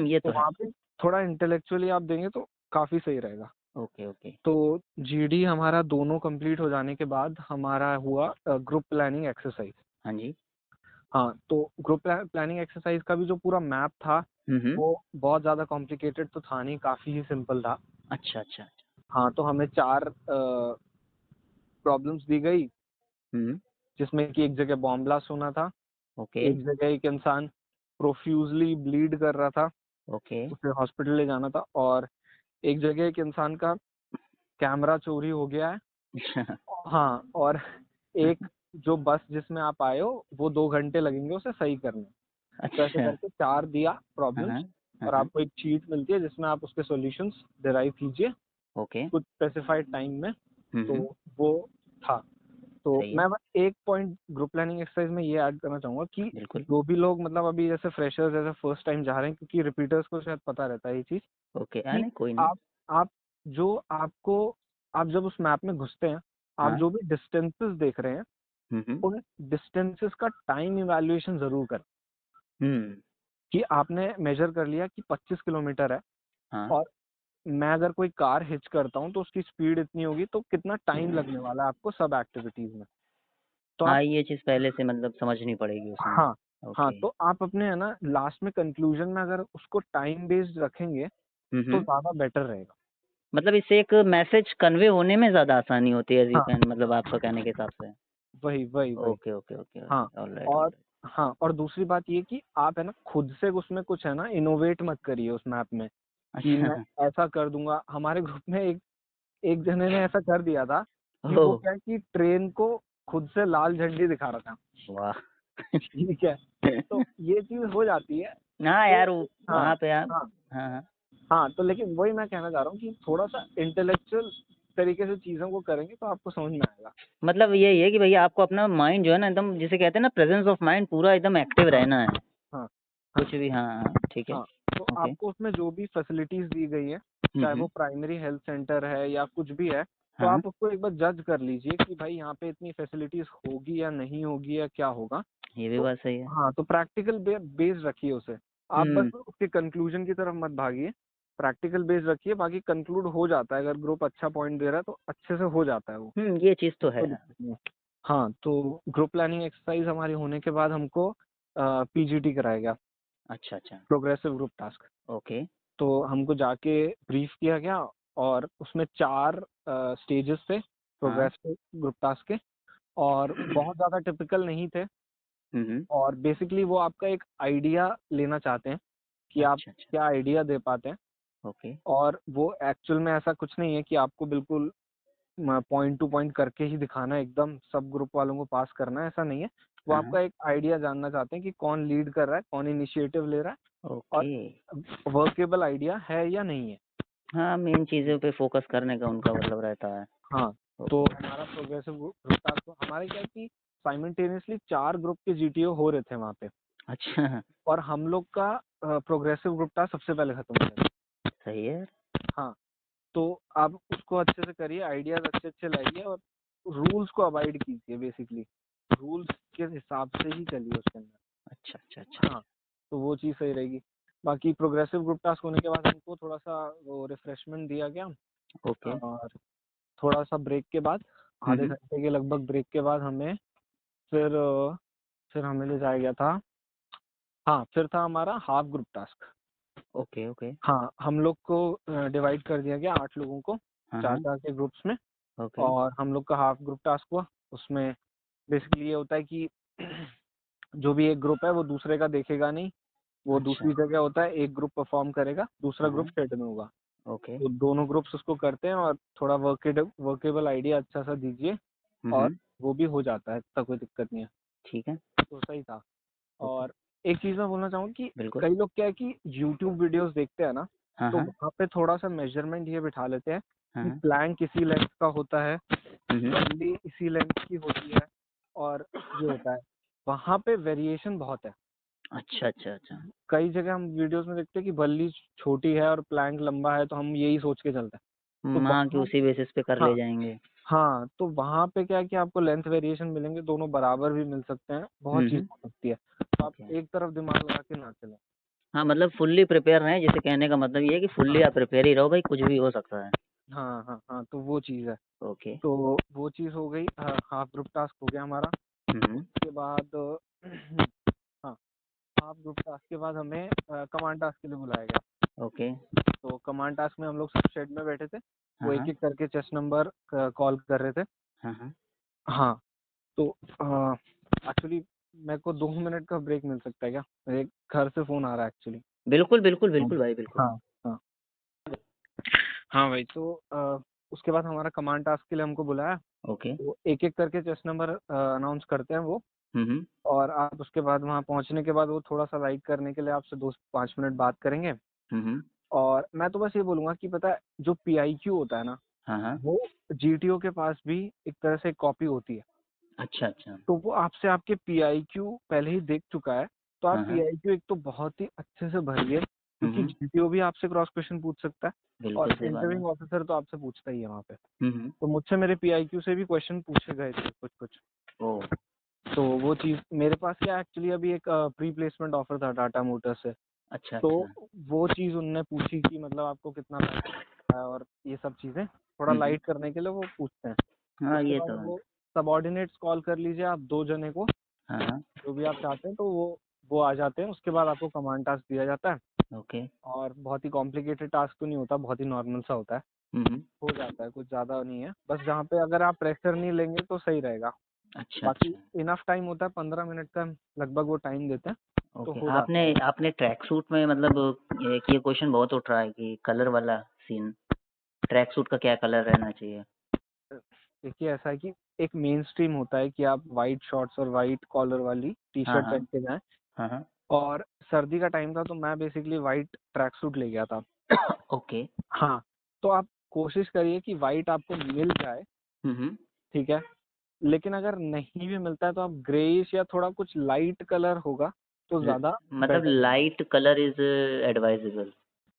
ये तो तो है। वहाँ पे थोड़ा इंटेलेक्चुअली आप देंगे तो काफी सही रहेगा। Okay okay. तो जीडी हमारा दोनों कंप्लीट हो जाने के बाद हमारा हुआ ग्रुप प्लानिंग एक्सरसाइज। हाँ जी। हाँ, तो ग्रुप प्लानिंग एक्सरसाइज का भी जो पूरा मैप था हम्म। वो बहुत ज़्यादा कॉम्प्लिकेटेड तो था नहीं, काफ़ी ही सिंपल था। अच्छा अच्छा। हाँ, तो हमें 4 प्रॉब्लम्स दी गई, हम्म। जिसमें कि एक जगह बॉम्ब ब्लास्ट होना था, ओके एक जगह एक इंसान प्रोफ्यूजली ब्लीड कर रहा था, ओके। उसे हॉस्पिटल ले जाना था, और एक जगह एक इंसान का कैमरा चोरी हो गया है। हाँ, और एक जो बस जिसमें आप आए हो वो 2 घंटे लगेंगे उसे सही करने। तो ऐसे अच्छा। करके 4 दिया हाँ प्रॉब्लम्स, हाँ और हाँ। आपको एक शीट मिलती है जिसमें आप उसके सॉल्यूशंस डिराइव कीजिए ओके। कुछ स्पेसिफाइड टाइम में। तो हम्म। वो था। तो सही है। मैं बस एक पॉइंट ग्रुप प्लानिंग एक्सरसाइज में ये ऐड करना चाहूंगा कि बिल्कुल। जो भी लोग मतलब अभी जैसे फ्रेशर्स जैसे फर्स्ट टाइम जा रहे हैं, क्योंकि रिपीटर्स को शायद पता रहता है ये चीज ओके। कि नहीं, कोई नहीं। आप जो आपको आप जब उस मैप में घुसते हैं, आप हाँ। जो भी डिस्टेंसेस देख रहे हैं हम्म। उन डिस्टेंसेस का टाइम इवैल्यूएशन जरूर करें। हम्म। कि आपने मेजर कर लिया कि 25 किलोमीटर है, हाँ और मैं अगर कोई कार हिच करता हूँ तो उसकी स्पीड इतनी होगी, तो कितना टाइम लगने वाला है आपको सब एक्टिविटीज में। तो आप हाँ, ये चीज पहले से मतलब समझनी पड़ेगी उसमें। हाँ हाँ, ओके। तो आप अपने है ना लास्ट में कंक्लूजन में अगर उसको टाइम बेस्ड रखेंगे तो हम्म। ज्यादा बेटर रहेगा। मतलब इससे एक मैसेज कन्वे होने में ज्यादा आसानी होती है, जी हाँ कैन, मतलब आपका कहने के हिसाब से। वही वही वही। ओके ओके ओके हाँ, ओके, ऑलराइट और ऑलराइट। हाँ, और दूसरी बात ये कि आप है ना खुद से उसमें कुछ है ना इनोवेट मत करिए उस मैप में कि मैं अच्छा। ऐसा कर दूंगा। हमारे ग्रुप में एक एक जने ने ऐसा कर दिया था कि वो ओह क्या कि ट्रेन को खुद से लाल झंडी दिखा रहा था। वाह। ठीक है, तो ये चीज हो जाती है। हाँ तो यार, हाँ वहाँ पे आप। हाँ हाँ हाँ। हाँ, तो लेकिन वही मैं कहना चाह रहा हूँ कि थोड़ा सा इंटेलेक्चुअल तरीके से चीजों को करेंगे तो आपको समझ में आएगा। मतलब यही है कि भैया आपको अपना माइंड जो है ना, एकदम जिसे कहते हैं ना, प्रेजेंस ऑफ माइंड, पूरा एकदम एक्टिव हाँ रहना है। हाँ हाँ कुछ भी, हाँ हाँ, ठीक है। हाँ, तो ओके। आपको उसमें जो भी फैसिलिटीज दी गई है, चाहे वो प्राइमरी हेल्थ सेंटर है या कुछ भी है, तो हाँ आप उसको एक बार जज कर लीजिए कि भाई यहाँ पे इतनी फैसिलिटीज होगी या नहीं होगी या क्या होगा। ये भी तो बात सही है। हाँ, तो प्रैक्टिकल बेस रखिए उसे। आप बस हम्म। उसके कंक्लूजन की तरफ मत भागिए, प्रैक्टिकल बेस रखिए, बाकी कंक्लूड हो जाता है। अगर ग्रुप अच्छा पॉइंट दे रहा है तो अच्छे से हो जाता है वो, ये चीज तो है। कोई दिक्कत नहीं है। हाँ, तो ग्रुप प्लानिंग एक्सरसाइज हमारी होने के बाद हमको पीजीटी कराएगा, अच्छा अच्छा। Progressive group task. ओके। तो हमको जाके ब्रीफ किया गया और उसमें 4 स्टेजेस थे हाँ। प्रोग्रेसिव ग्रुप टास्क के, और बहुत ज़्यादा टिपिकल नहीं थे। हम्म। और बेसिकली वो आपका एक आइडिया लेना चाहते हैं कि आप अच्छा अच्छा। क्या आइडिया दे पाते हैं। ओके। और वो एक्चुअल में ऐसा कुछ नहीं है कि आपको बिल्कुल पॉइंट टू पॉइंट करके ही दिखाना है, एकदम सब ग्रुप वालों को पास करना है, ऐसा नहीं है। वो हाँ हाँ। आपका एक आइडिया जानना चाहते हैं कि कौन लीड कर रहा है, कौन इनिशिएटिव ले रहा है, और ओके। वर्केबल आइडिया है या नहीं है। हाँ, मेन चीजों पे फोकस करने का उनका मतलब रहता है। हाँ, तो ओके। हमारा प्रोग्रेसिव ग्रुप टास्क, तो हमारे क्या है कि साइमल्टेनियसली 4 ग्रुप के जीटीओ हो रहे थे वहाँ पे, अच्छा। और हम लोग का प्रोग्रेसिव ग्रुप टास्क सबसे पहले खत्म हो गया। सही है। हाँ, तो आप उसको अच्छे से करिए, आइडियाज अच्छे अच्छे लाइए, और रूल्स को अवॉइड कीजिए। बेसिकली रूल्स के हिसाब से ही चलिए उसके अंदर। अच्छा अच्छा अच्छा। हाँ, तो वो चीज़ सही रहेगी। बाकी प्रोग्रेसिव ग्रुप टास्क होने के बाद हमको थोड़ा सा वो रिफ्रेशमेंट दिया गया, ओके। और थोड़ा सा ब्रेक के बाद, आधे हम्म। घंटे के लगभग ब्रेक के बाद हमें फिर हमें ले जाया गया था। हाँ, फिर था हमारा half group task. Okay okay. हाँ, हम लोग को डिवाइड कर दिया गया 8 लोगों को, हाँ चार हाँ। चार के ग्रुप्स में। ओके। और हम लोग का हाफ ग्रुप टास्क हुआ। उसमें बेसिकली ये होता है कि जो भी एक ग्रुप है वो दूसरे का देखेगा नहीं, वो अच्छा। दूसरी जगह होता है, एक ग्रुप परफॉर्म करेगा, दूसरा हाँ ग्रुप हाँ। शेड में होगा। ओके। तो दोनों ग्रुप्स उसको करते हैं, और थोड़ा वर्केबल आइडिया अच्छा सा दीजिए, और हम्म। वो भी हो जाता है, इतना कोई दिक्कत नहीं है। ठीक है। तो सही था। ओके। और एक चीज़ मैं बोलना चाहूँगा कि बिल्कुल। कई लोग क्या है कि यूट्यूब वीडियोस देखते हैं ना, हाँ तो हाँ। वहाँ पे थोड़ा सा मेजरमेंट ये बिठा लेते हैं हाँ कि हाँ। प्लैंक इसी लेंथ का होता है, हम्म। बल्ली इसी लेंथ की होती है, और ये होता है। वहाँ पे वेरिएशन बहुत है। अच्छा अच्छा अच्छा। कई जगह हम वीडियोस में देखते हैं कि बल्ली छोटी है और प्लैंक लंबा है, तो हम यही सोच के चलते हैं। तो हाँ, कि वहाँ उसी बेसिस पे कर ले हाँ जाएंगे। हाँ, तो वहाँ पे क्या है कि आपको लेंथ वेरिएशन मिलेंगे, दोनों बराबर भी मिल सकते हैं, बहुत चीज़ हो सकती है। तो आप ओके। एक तरफ दिमाग लगा के ना चलें। हाँ, मतलब फुल्ली प्रिपेयर रहें, जिसे कहने का मतलब ये है कि फुल्ली हाँ आप प्रिपेयर ही रहो भाई, कुछ भी हो सकता है। हाँ हाँ हाँ, तो वो चीज़ है। ओके। तो वो चीज़ हो गई, हाफ ग्रुप टास्क हो गया हमारा। हम्म। उसके बाद हाँ, हाफ ग्रुप टास्क के बाद हमें कमांड टास्क के लिए बुलाया गया। ओके। तो कमांड टास्क में हम लोग सब शेड में बैठे थे, हाँ वो एक हाँ। एक करके चेस्ट नंबर कॉल कर रहे थे। हाँ हाँ। हाँ, तो एक्चुअली मेरे को 2 मिनट का ब्रेक मिल सकता है क्या? मेरे घर से फ़ोन आ रहा है एक्चुअली। बिल्कुल बिल्कुल बिल्कुल भाई, बिल्कुल। हाँ हाँ हाँ भाई, तो उसके बाद हमारा कमांड टास्क के लिए हमको बुलाया। ओके। तो एक एक करके चेस्ट नंबर अनाउंस करते हैं वो। हम्म। और आप उसके बाद वहाँ पहुँचने के बाद वो थोड़ा सा राइड करने के लिए आपसे 2 से 5 मिनट बात करेंगे। हम्म। और मैं तो बस ये बोलूँगा कि पता है, जो पीआईक्यू होता है ना, हाँ हाँ। वो जीटीओ के पास भी एक तरह से कॉपी होती है। अच्छा अच्छा। तो वो आपसे आपके पीआईक्यू पहले ही देख चुका है। तो आप हाँ हाँ। पीआईक्यू एक तो बहुत ही अच्छे से भरिए, क्योंकि हम्म। जीटीओ भी आपसे क्रॉस क्वेश्चन पूछ सकता है, और बिल्कुल सही बात है। इंटरव्यूइंग ऑफिसर तो आपसे पूछता ही है वहाँ पे। हम्म। तो मुझसे मेरे पीआईक्यू से भी क्वेश्चन पूछे गए थे कुछ कुछ। ओ। तो वो चीज़ मेरे पास क्या, एक्चुअली अभी एक प्री प्लेसमेंट ऑफर था टाटा मोटर्स से। अच्छा तो अच्छा। वो चीज़ उनने पूछी कि मतलब आपको कितना पैसा है, और ये सब चीज़ें थोड़ा हम्म। लाइट करने के लिए वो पूछते हैं। हाँ, उसके ये बाद तो है। वो सबऑर्डिनेट्स कॉल कर लीजिए आप 2 जने को, हाँ हाँ। जो भी आप चाहते हैं, तो वो आ जाते हैं। उसके बाद आपको कमांड टास्क दिया जाता है, ओके। और बहुत ही कॉम्प्लिकेटेड टास्क तो नहीं होता, बहुत ही नॉर्मल सा होता है, हम्म। हो जाता है, कुछ ज़्यादा नहीं है। बस जहाँ पे अगर आप प्रेशर नहीं लेंगे तो सही रहेगा। अच्छा बाकी अच्छा। इनफ टाइम होता है, 15 मिनट का लगभग वो टाइम देते हैं, तो ओके। हो आपने जाता है। आपने ट्रैक सूट में मतलब एक ये क्वेश्चन बहुत उठ रहा है कि कलर वाला सीन, ट्रैक सूट का क्या कलर रहना चाहिए? देखिए, ऐसा है कि एक मेन स्ट्रीम होता है कि आप वाइट शॉर्ट्स और वाइट कॉलर वाली टी हाँ शर्ट हाँ। पहन के जाएं। हाँ हाँ। और सर्दी का टाइम था, तो मैं बेसिकली वाइट ट्रैक सूट ले गया था। ओके। हाँ, तो आप कोशिश करिए कि वाइट आपको मिल जाए, हम्म। ठीक है। लेकिन अगर नहीं भी मिलता है तो आप ग्रेइश या थोड़ा कुछ लाइट कलर होगा तो ज़्यादा मतलब बेटर रहेगा। Light colour is advisable.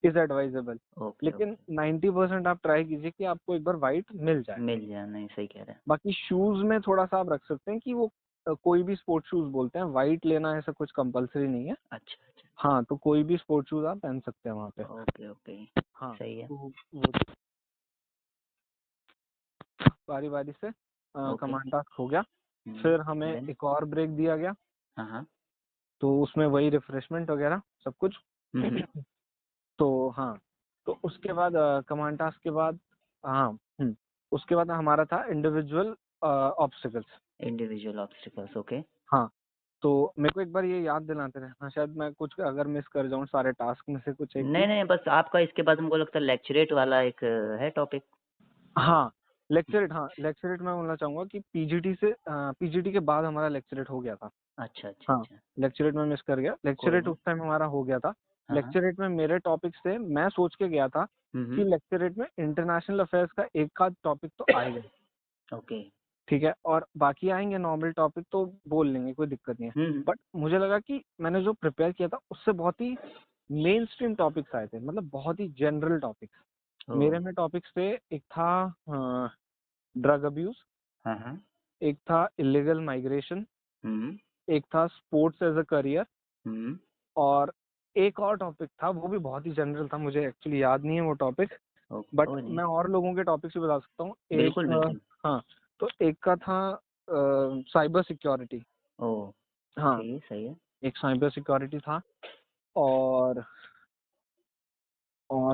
Is advisable, okay लेकिन ओके 90% आप ट्राई कीजिए कि आपको एक बार वाइट मिल जाए। मिल जाए, नहीं सही कह रहे हैं। बाकी शूज में थोड़ा सा आप रख सकते हैं कि वो कोई भी स्पोर्ट्स शूज बोलते हैं, वाइट लेना ऐसा कुछ कंपलसरी नहीं है। अच्छा अच्छा। हाँ, तो कोई भी स्पोर्ट्स शूज आप पहन सकते हैं वहाँ पे। ओके ओके हाँ, सही है। तो वो बारी बारी से ओके। कमांड टास्क हो गया। फिर हमें देन। एक और ब्रेक दिया गया, हाँ हाँ। तो उसमें वही रिफ्रेशमेंट वगैरह सब कुछ। हम्म, तो हाँ, तो उसके बाद कमांड टास्क के बाद, हाँ, उसके बाद हमारा था individual obstacles. Individual obstacles, okay. हाँ, तो मेरे को एक बार ये याद दिलाते रहना, शायद मैं कुछ अगर मिस कर जाऊँ सारे टास्क में से कुछ एक नहीं चीज। नहीं, बस आपका इसके बाद हमको लगता है लेक्चरेट वाला एक है टॉपिक। हाँ, लेक्चरेट, हाँ लेक्चरेट मैं बोलना चाहूंगा कि पीजीटी के बाद हमारा लेक्चरेट हो गया था। अच्छा अच्छा हाँ, अच्छा। लेक्चरेट में मिस कर गया, कोई लेक्चरेट नहीं। उस टाइम हमारा हो गया था। हाँ हाँ। लेक्चरेट में मेरे टॉपिक्स थे, मैं सोच के गया था कि हम्म, लेक्चरेट में इंटरनेशनल अफेयर्स का एक आध टॉपिक तो आएगा, ओके। ठीक है, और बाकी आएंगे नॉर्मल टॉपिक तो बोल लेंगे, कोई दिक्कत नहीं है। हम्म, बट मुझे लगा कि मैंने जो प्रिपेयर किया था उससे बहुत ही मेन स्ट्रीम टॉपिक्स आए थे, मतलब बहुत ही जनरल टॉपिक्स। ओ। मेरे में टॉपिक्स थे, एक था ड्रग अब्यूज, हाँ हाँ। एक था इलीगल माइग्रेशन, हम्म एक था स्पोर्ट्स एज अ करियर, हम्म। और एक और टॉपिक था वो भी बहुत ही जनरल था, मुझे एक्चुअली याद नहीं है वो टॉपिक, ओके, बट कोई नहीं। मैं और लोगों के टॉपिक से बता सकता हूँ। बिल्कुल बिल्कुल। हाँ, तो एक का था साइबर सिक्योरिटी। ओ, हाँ, ठीक है, सही है। एक साइबर सिक्योरिटी था, और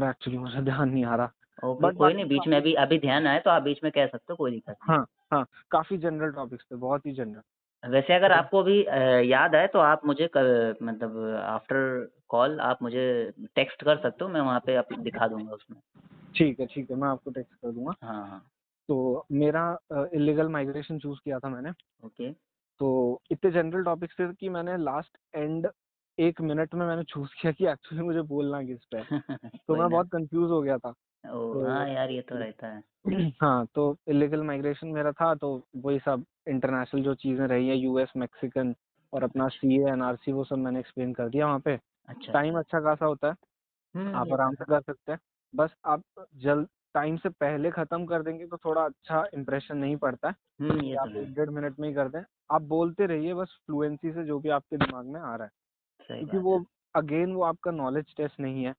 एक्चुअली मुझे ध्यान नहीं आ रहा, ओके, बट कोई नहीं, बाकी बीच में काफी, अभी अभी ध्यान आए तो आप बीच में कह सकते हो, कोई दिक्कत नहीं। हाँ हाँ, काफी जनरल टॉपिक्स थे, बहुत ही जनरल। वैसे अगर तो आपको भी याद आए तो आप मुझे मतलब आफ्टर कॉल आप मुझे टेक्स्ट कर सकते हो, मैं वहाँ पे आप दिखा दूंगा उसमें। ठीक है, मैं आपको टेक्स्ट कर दूंगा। हाँ हाँ। तो मेरा इलीगल माइग्रेशन चूज किया था मैंने। ओके। तो इतने जनरल टॉपिक्स थे कि मैंने लास्ट एंड 1 मिनट में मैंने चूज किया कि एक्चुअली मुझे बोलना किस पे है। तो कोई मैं ना। बहुत कंफ्यूज हो गया था। ओ तो हाँ यार, ये तो रहता है। हाँ, तो इलीगल माइग्रेशन मेरा था, तो वही सब इंटरनेशनल जो चीज़ें रही है, यूएस, मैक्सिकन और अपना अच्छा सीए एनआरसी, वो सब मैंने एक्सप्लेन कर दिया वहाँ पे। अच्छा टाइम अच्छा। अच्छा खासा होता है, आप ये तो आराम से है। कर सकते हैं। बस आप जल्द टाइम से पहले ख़त्म कर देंगे तो थोड़ा अच्छा इंप्रेशन नहीं पड़ता है ये कि तो आप है। 1 डेढ़ मिनट में ही कर दें। आप बोलते रहिए बस फ्लुएंसी से जो भी आपके दिमाग में आ रहा है, सही क्योंकि बात है। वो अगेन वो आपका नॉलेज टेस्ट नहीं है,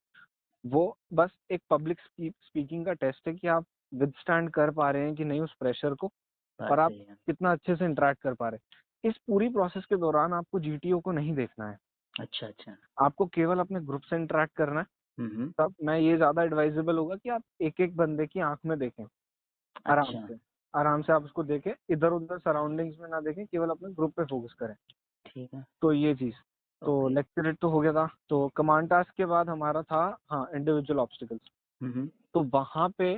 वो बस एक पब्लिक स्पीकिंग का टेस्ट है कि आप विदस्टैंड कर पा रहे हैं कि नहीं उस प्रेशर को, और बात आप सही है। कितना अच्छे से इंटरेक्ट कर पा रहे हैं। इस पूरी प्रोसेस के दौरान आपको जीटीओ को नहीं देखना है, अच्छा अच्छा। आपको केवल अपने ग्रुप से इंटरेक्ट करना है। हम्म। तब मैं ये ज़्यादा एडवाइजेबल होगा कि आप एक एक बंदे की आंख में देखें, आराम अच्छा। से, आराम से आप उसको देखें, इधर उधर सराउंडिंग्स में ना देखें, केवल अपने ग्रुप पे फोकस करें। ठीक है। तो ये चीज़, तो ओके। लेक्चरेट तो हो गया था। तो कमांड टास्क के बाद हमारा था, हाँ, इंडिविजुअल ऑब्स्टिकल्स। हम्म। तो वहाँ पे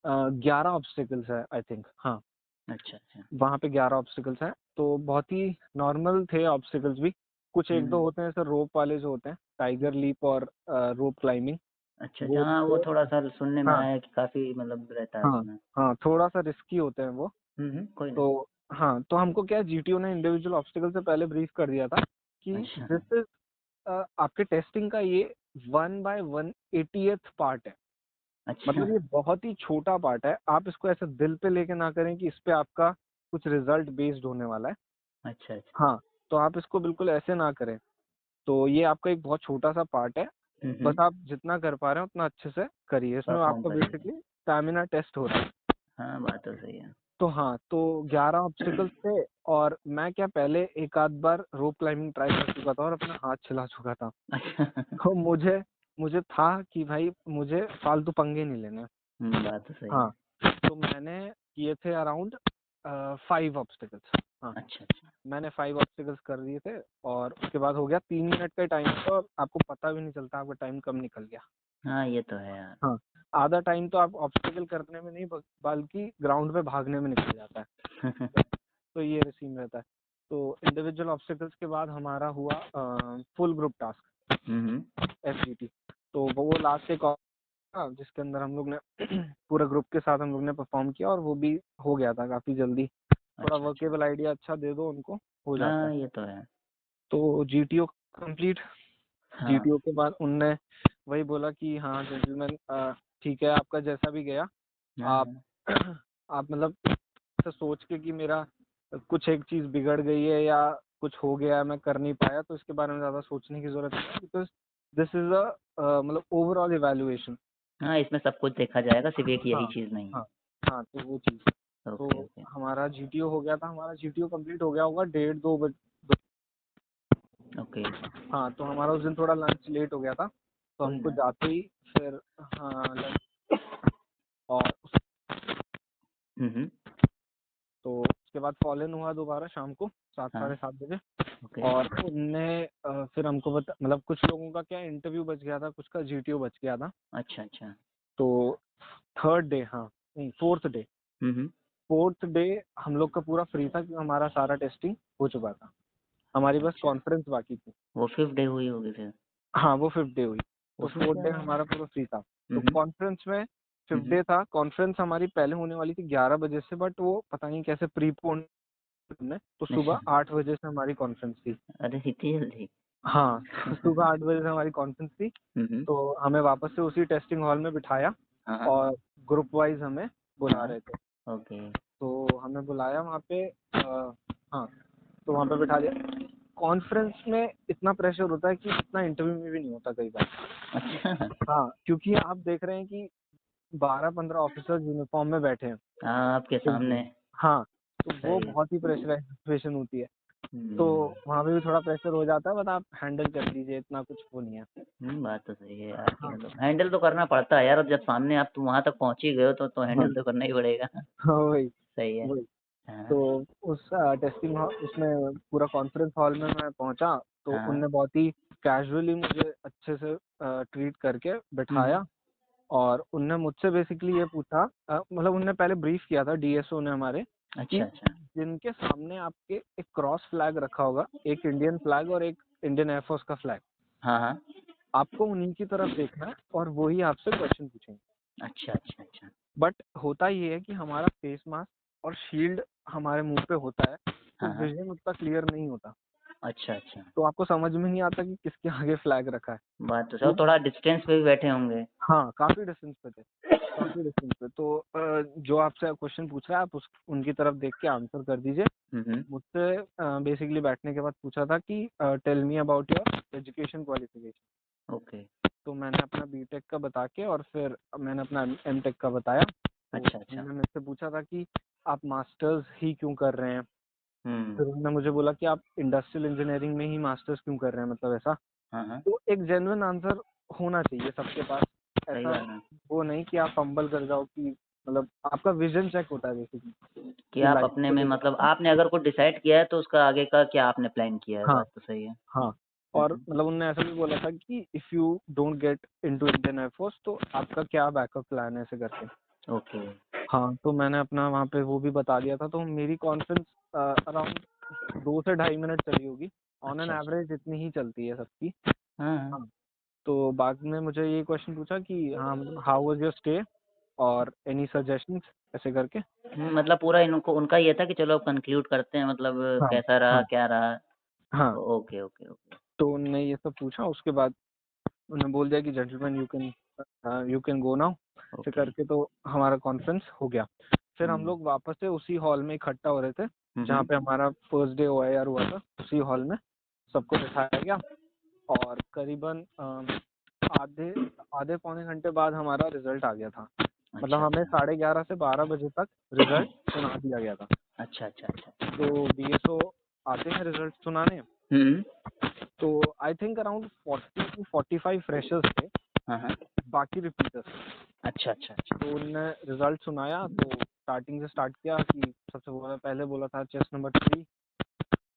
11 ऑब्स्टिकल्स है आई थिंक, हाँ, अच्छा अच्छा। वहाँ पे 11 ऑब्स्टिकल्स हैं। तो बहुत ही नॉर्मल थे ऑब्स्टिकल्स भी, कुछ एक दो हम्म। होते हैं सर रोप वाले जो होते हैं, टाइगर लीप और रोप क्लाइंबिंग, अच्छा वो अच्छा, हाँ वो थोड़े, थोड़ा सा सुनने में हाँ आया है कि काफी मतलब रहता है हाँ उसमें। हाँ, थोड़ा सा रिस्की होते हैं वो। कोई नहीं। तो हाँ, तो हमको क्या, जीटीओ ने इंडिविजुअल ऑब्स्टिकल से पहले ब्रीफ कर दिया था कि अच्छा दिस इज आपके टेस्टिंग का ये 1/180th पार्ट है, अच्छा। मतलब ये बहुत ही छोटा पार्ट है। आप इसको ऐसे दिल पे लेके ना करें कि इस पे आपका कुछ रिजल्ट बेस्ड होने वाला है। अच्छा अच्छा। हाँ, तो आप इसको बिल्कुल ऐसे ना करें। तो ये आपका एक बहुत छोटा सा पार्ट है, बस आप जितना कर पा रहे हैं उतना अच्छे से करिए। इसमें परफॉर्म आपका करिए। बेसिकली स्टैमिना टेस्ट हो रहा है। हाँ बात तो सही है। तो हाँ, तो 11 ऑब्स्टिकल्स थे, और मैं क्या पहले एक आध बार रोप क्लाइंबिंग ट्राई कर चुका था और अपना हाथ छिला चुका था। अच्छा। तो मुझे मुझे था कि भाई मुझे फालतू पंगे नहीं लेने। बात तो सही हाँ, है। तो मैंने किए थे अराउंड 5 ऑब्स्टिकल्स। हाँ, अच्छा अच्छा। मैंने 5 ऑब्स्टिकल्स कर दिए थे, और उसके बाद हो गया 3 मिनट का टाइम था, और आपको पता भी नहीं चलता आपका टाइम कब निकल गया। हाँ ये तो है यार। हाँ, आधा टाइम तो आप ऑब्स्टिकल करने में नहीं बल्कि ग्राउंड पे भागने में निकल जाता है। तो ये सीन रहता है। तो इंडिविजुअल ऑब्स्टिकल्स के बाद हमारा हुआ फुल ग्रुप टास्क, एफजीटी। तो वो लास्ट एक था जिसके अंदर हम लोग ने पूरे ग्रुप के साथ हम लोग ने परफॉर्म किया, और वो भी हो गया था काफी जल्दी। थोड़ा अच्छा अच्छा। वर्केबल आइडिया अच्छा दे दो उनको, हो जाता हाँ है। ये तो है। तो जीटीओ कंप्लीट। हाँ। जीटीओ के बाद उनने वही बोला कि हाँ जेंटलमैन ठीक है, आपका जैसा भी गया, आप हाँ। आप मतलब ऐसा सोच के कि मेरा कुछ एक चीज बिगड़ गई है या कुछ हो गया है, मैं कर नहीं पाया, तो इसके बारे में ज्यादा सोचने की जरूरत नहीं है, बिकॉज दिस इज अ मतलब ओवरऑल इवैल्यूएशन। हाँ, इसमें सब कुछ देखा जाएगा, सिर्फ एक यही हाँ चीज नहीं हाँ है। हाँ, तो वो चीज। ओके तो ओके हमारा जीटीओ हो गया था, हमारा जीटीओ कंप्लीट हो गया होगा 1:30-2 बजे। ओके। हाँ, तो हमारा उस दिन थोड़ा लंच लेट हो गया था, तो कोई हमको ना। जाते ही फिर हाँ लंच, और हम्म। तो उसके बाद कॉल इन हुआ दोबारा शाम को 7 हाँ। साढ़े 7 बजे। ओके। और उनने फिर हमको बता, मतलब कुछ लोगों का क्या इंटरव्यू बच गया था, कुछ का जीटीओ बच गया था। अच्छा अच्छा। तो थर्ड डे, हाँ नहीं फोर्थ डे, हम्म। फोर्थ डे हम लोग का पूरा फ्री था, क्योंकि हमारा सारा टेस्टिंग हो चुका था, हमारी बस अच्छा, कॉन्फ्रेंस बाकी थी। वो 5th डे हुई होगी फिर। हाँ, वो 5th डे हुई, तो उसमें 4th क्या। डे हमारा पूरा फ्री था। तो हम्म। कॉन्फ्रेंस में 5th हम्म। डे था, कॉन्फ्रेंस हमारी पहले होने वाली थी 11 बजे से, बट वो पता नहीं कैसे प्रीपोन ने, तो अच्छा। सुबह 8 बजे से हमारी कॉन्फ्रेंस थी। अरे इतनी जल्दी। हाँ, तो सुबह 8 बजे से हमारी कॉन्फ्रेंस थी। हम्म। तो हमें वापस से उसी टेस्टिंग हॉल में बिठाया, हाँ हाँ। और ग्रुप वाइज हमें बुला हाँ। रहे थे। ओके। तो हमें बुलाया वहाँ पे, हाँ, तो वहाँ पे बिठा दिया। कॉन्फ्रेंस में इतना प्रेशर होता है कि इतना इंटरव्यू में भी नहीं होता कई बार। अच्छा। हाँ, क्योंकि आप देख रहे हैं कि 12-15 ऑफिसर्स यूनिफॉर्म में बैठे हैं हाँ, आपके एक दिन। सामने। हाँ, तो वो सही है। बहुत ही प्रेशराइज सिचुएशन होती है। तो हम्म। वहाँ पे भी थोड़ा प्रेशर हो जाता है, बट आप हैंडल कर लीजिए, इतना कुछ वो नहीं है। बात तो सही है यार कि हाँ मतलब हैंडल तो करना पड़ता है यार, अब जब सामने आप तो वहां तक पहुंच ही गए हो तो हैंडल वही, तो करना ही पड़ेगा। हाँ वही सही है। वही। हाँ तो उस टेस्टिंग हॉल, उसमें पूरा कॉन्फ्रेंस हॉल में मैं पहुंचा, तो हाँ। उनने बहुत ही कैजुअली मुझे अच्छे से ट्रीट करके हम्म। बिठाया। और उनने मुझसे बेसिकली ये पूछा, मतलब उनने पहले ब्रीफ किया था, डीएसओ ने हमारे, कि अच्छा अच्छा। जिनके सामने आपके एक क्रॉस फ्लैग रखा होगा, एक इंडियन फ्लैग और एक इंडियन एयरफोर्स का फ्लैग, हाँ हाँ। आपको उन्हीं की तरफ देखना है और वही आपसे क्वेश्चन पूछेंगे। अच्छा अच्छा अच्छा। बट होता ये है कि हमारा फेस मास्क और शील्ड हमारे मुंह पे होता है, तो हाँ हाँ। विजन उतना क्लियर नहीं होता, अच्छा अच्छा। तो आपको समझ में नहीं आता कि किसके आगे फ्लैग रखा है। बात तो तो सर थोड़ा डिस्टेंस पे भी बैठे होंगे। हाँ, काफी डिस्टेंस पे थे, काफी डिस्टेंस पे। तो जो आपसे क्वेश्चन पूछ रहा है, आप उनकी तरफ देख के आंसर कर दीजिए। हम्म। मुझसे बेसिकली बैठने के बाद पूछा था कि tell me about your education qualification. Okay. तो मैंने अपना बीटेक का बता के, और फिर मैंने अपना एमटेक का बताया। तो अच्छा अच्छा। उन्होंने मुझसे पूछा था कि आप मास्टर्स ही क्यों कर रहे हैं। हम्म। फिर उन्होंने मुझे बोला कि आप इंडस्ट्रियल इंजीनियरिंग में ही मास्टर्स क्यों कर रहे हैं, मतलब ऐसा। हाँ हाँ। तो एक जेन्युइन आंसर होना चाहिए सबके पास, सही ऐसा बात है वो नहीं कि आप फंबल कर जाओ, कि मतलब आपका विजन चेक होता है बेसिकली, कि कि आप लाइफ अपने को में लेकर मतलब आपका। आपने अगर कुछ डिसाइड किया है तो उसका आगे का क्या आपने प्लान किया है, हाँ बात तो सही है। हाँ। और मतलब उनने ऐसा भी बोला था कि if you don't get into Indian air force, तो आपका क्या बैकअप प्लान है, ऐसे करके। ओके। हाँ, तो मैंने अपना वहाँ पे वो भी बता दिया था। तो मेरी कॉन्फ्रेंस अराउंड 2 से ढाई मिनट चली होगी, ऑन एन अच्छा अच्छा। एवरेज इतनी ही चलती है सबकी। हाँ हाँ। हाँ, तो बाद में मुझे ये क्वेश्चन पूछा कि हाँ, हाउ वाज योर स्टे और एनी सजेशंस, ऐसे करके। मतलब पूरा इनको उनका ये था कि चलो अब कंक्लूड करते हैं, मतलब हाँ कैसा रहा हाँ क्या रहा। हाँ। Okay okay okay. तो उन्होंने ये सब पूछा, उसके बाद उन्होंने बोल दिया कि gentleman you can go now, ऐसे ओके। करके। तो हमारा कॉन्फ्रेंस हो गया। फिर हम हम्म लोग वापस से उसी हॉल में इकट्ठा हो रहे थे, जहाँ हम्म। पे हमारा फर्स्ट डे OIR हुआ था। उसी हॉल में सबको बिठाया गया, और करीबन आधे आधे पौने घंटे बाद हमारा रिजल्ट आ गया था। मतलब अच्छा हमें अच्छा 11:30 से 12 बजे तक रिजल्ट सुना दिया गया था। अच्छा अच्छा अच्छा। तो डीएसओ आते हैं रिजल्ट सुनाने। हम्म। तो I think around 40 to 45 freshers थे, हाँ हाँ। बाकी रिपीटर्स। अच्छा अच्छा अच्छा। तो उनने रिजल्ट सुनाया, तो स्टार्टिंग से स्टार्ट किया कि सबसे पहले बोला था चेस्ट नंबर 3।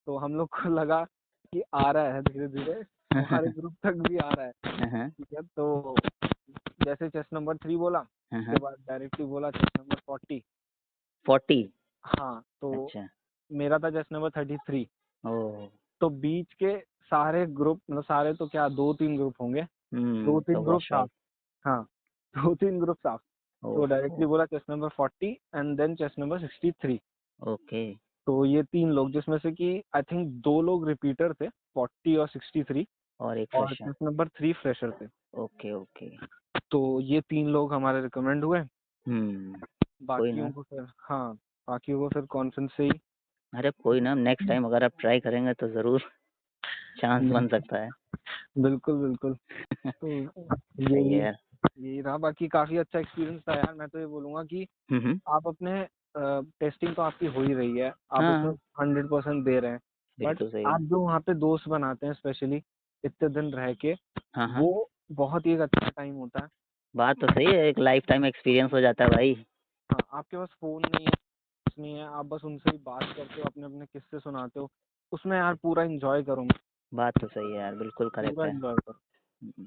तो हम लोग को लगा कि आ रहा है धीरे धीरे, हमारे ग्रुप तक भी आ रहा है। हाँ हाँ। ठीक है, तो जैसे चेस्ट नंबर 3 बोला, हाँ उसके हाँ। बाद डायरेक्टली बोला चेस्ट नंबर 40। 40। हाँ, तो अच्छा। मेरा था चेस्ट नंबर 33। ओ। तो बीच के सारे ग्रुप, मतलब सारे तो क्या, 2-3 ग्रुप होंगे, दो तो तीन ग्रुप वॉश साफ। आउट। हाँ, 2-3 ग्रुप साफ। तो ओहो। डायरेक्टली बोला chest number 40 and then chest number 63। Okay. तो ये 3 लोग, जिसमें से कि आई थिंक 2 लोग रिपीटर थे, 40 और 63। और एक और फ्रेशर। टेस्ट नंबर 3 फ्रेशर थे। Okay okay. तो ये 3 लोग हमारे रिकमेंड हुए। कोई ना। बाकियों को फिर हाँ, बाकियों को फिर कॉन्फ्रेंस से ही अरे कोई ना, नेक्स्ट टाइम अगर आप ट्राई करेंगे तो ज़रूर चांस बन सकता है। बिल्कुल, बिल्कुल। तो सही है यही यार। यही रहा, बाकी काफ़ी अच्छा एक्सपीरियंस था यार। मैं तो ये बोलूँगा कि हम्म। आप अपने टेस्टिंग तो आपकी हो ही रही है, आप हाँ उसमें हाँ, 100% दे रहे हैं, बट बिल्कुल सही है। आप जो वहाँ पे दोस्त बनाते हैं स्पेशली इतने दिन रह के, हाँ हाँ, वो बहुत ही एक अच्छा टाइम होता है। बात तो सही है, एक लाइफ टाइम एक्सपीरियंस हो जाता है भाई। हाँ, आपके पास फ़ोन नहीं है, कुछ नहीं है, आप बस उनसे ही बात करते हो, अपने-अपने किस्से सुनाते हो, उसमें यार पूरा एन्जॉय करो, बात तो सही है यार, बिल्कुल करेक्ट पूरा है। एन्जॉय करो,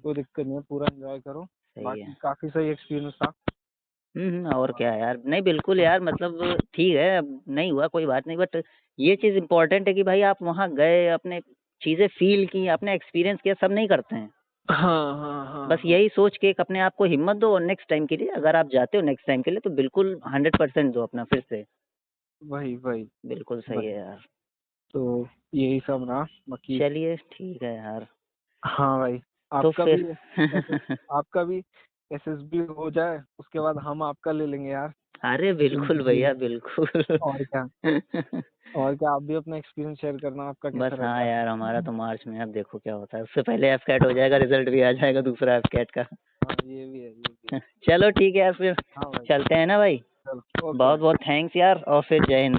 कोई दिक्कत नहीं है, पूरा एन्जॉय करो। सही बाकी है। काफ़ी सही एक्सपीरियंस था। और क्या यार, नहीं बिल्कुल यार, मतलब ठीक है, अब नहीं हुआ कोई बात नहीं, बट ये चीज़ इम्पोर्टेंट है कि भाई आप वहाँ गए, अपने चीज़ें फील की, आपने एक्सपीरियंस किया, सब नहीं करते हैं। हाँ, हाँ, हाँ, बस हाँ। यही सोच के एक अपने आप को हिम्मत दो, और नेक्स्ट टाइम के लिए अगर आप जाते हो नेक्स्ट टाइम के लिए तो बिल्कुल 100% दो अपना फिर से। वही, वही, बिल्कुल सही वही। है यार। तो यही सब रहा, बाकी चलिए ठीक है यार। हाँ भाई, तो आपका भी फिर ऐसे आपका भी एसएसबी हो जाए, उसके बाद हम आपका ले लेंगे यार। अरे बिल्कुल इंटरव्यू। भैया बिल्कुल। और क्या, और क्या, आप भी अपना एक्सपीरियंस शेयर करना, आपका बस कैसा हाँ रहता है। यार, हमारा तो मार्च में है, अब देखो क्या होता है, उससे पहले एफ कैट हो जाएगा, रिजल्ट भी आ जाएगा दूसरा एफ कैट का। हाँ, ये भी है, ये भी है। चलो ठीक है यार, फिर हाँ भाई, चलते हैं ना भाई। चलो, ओके बहुत भाई। बहुत थैंक्स यार, और फिर जय हिंद।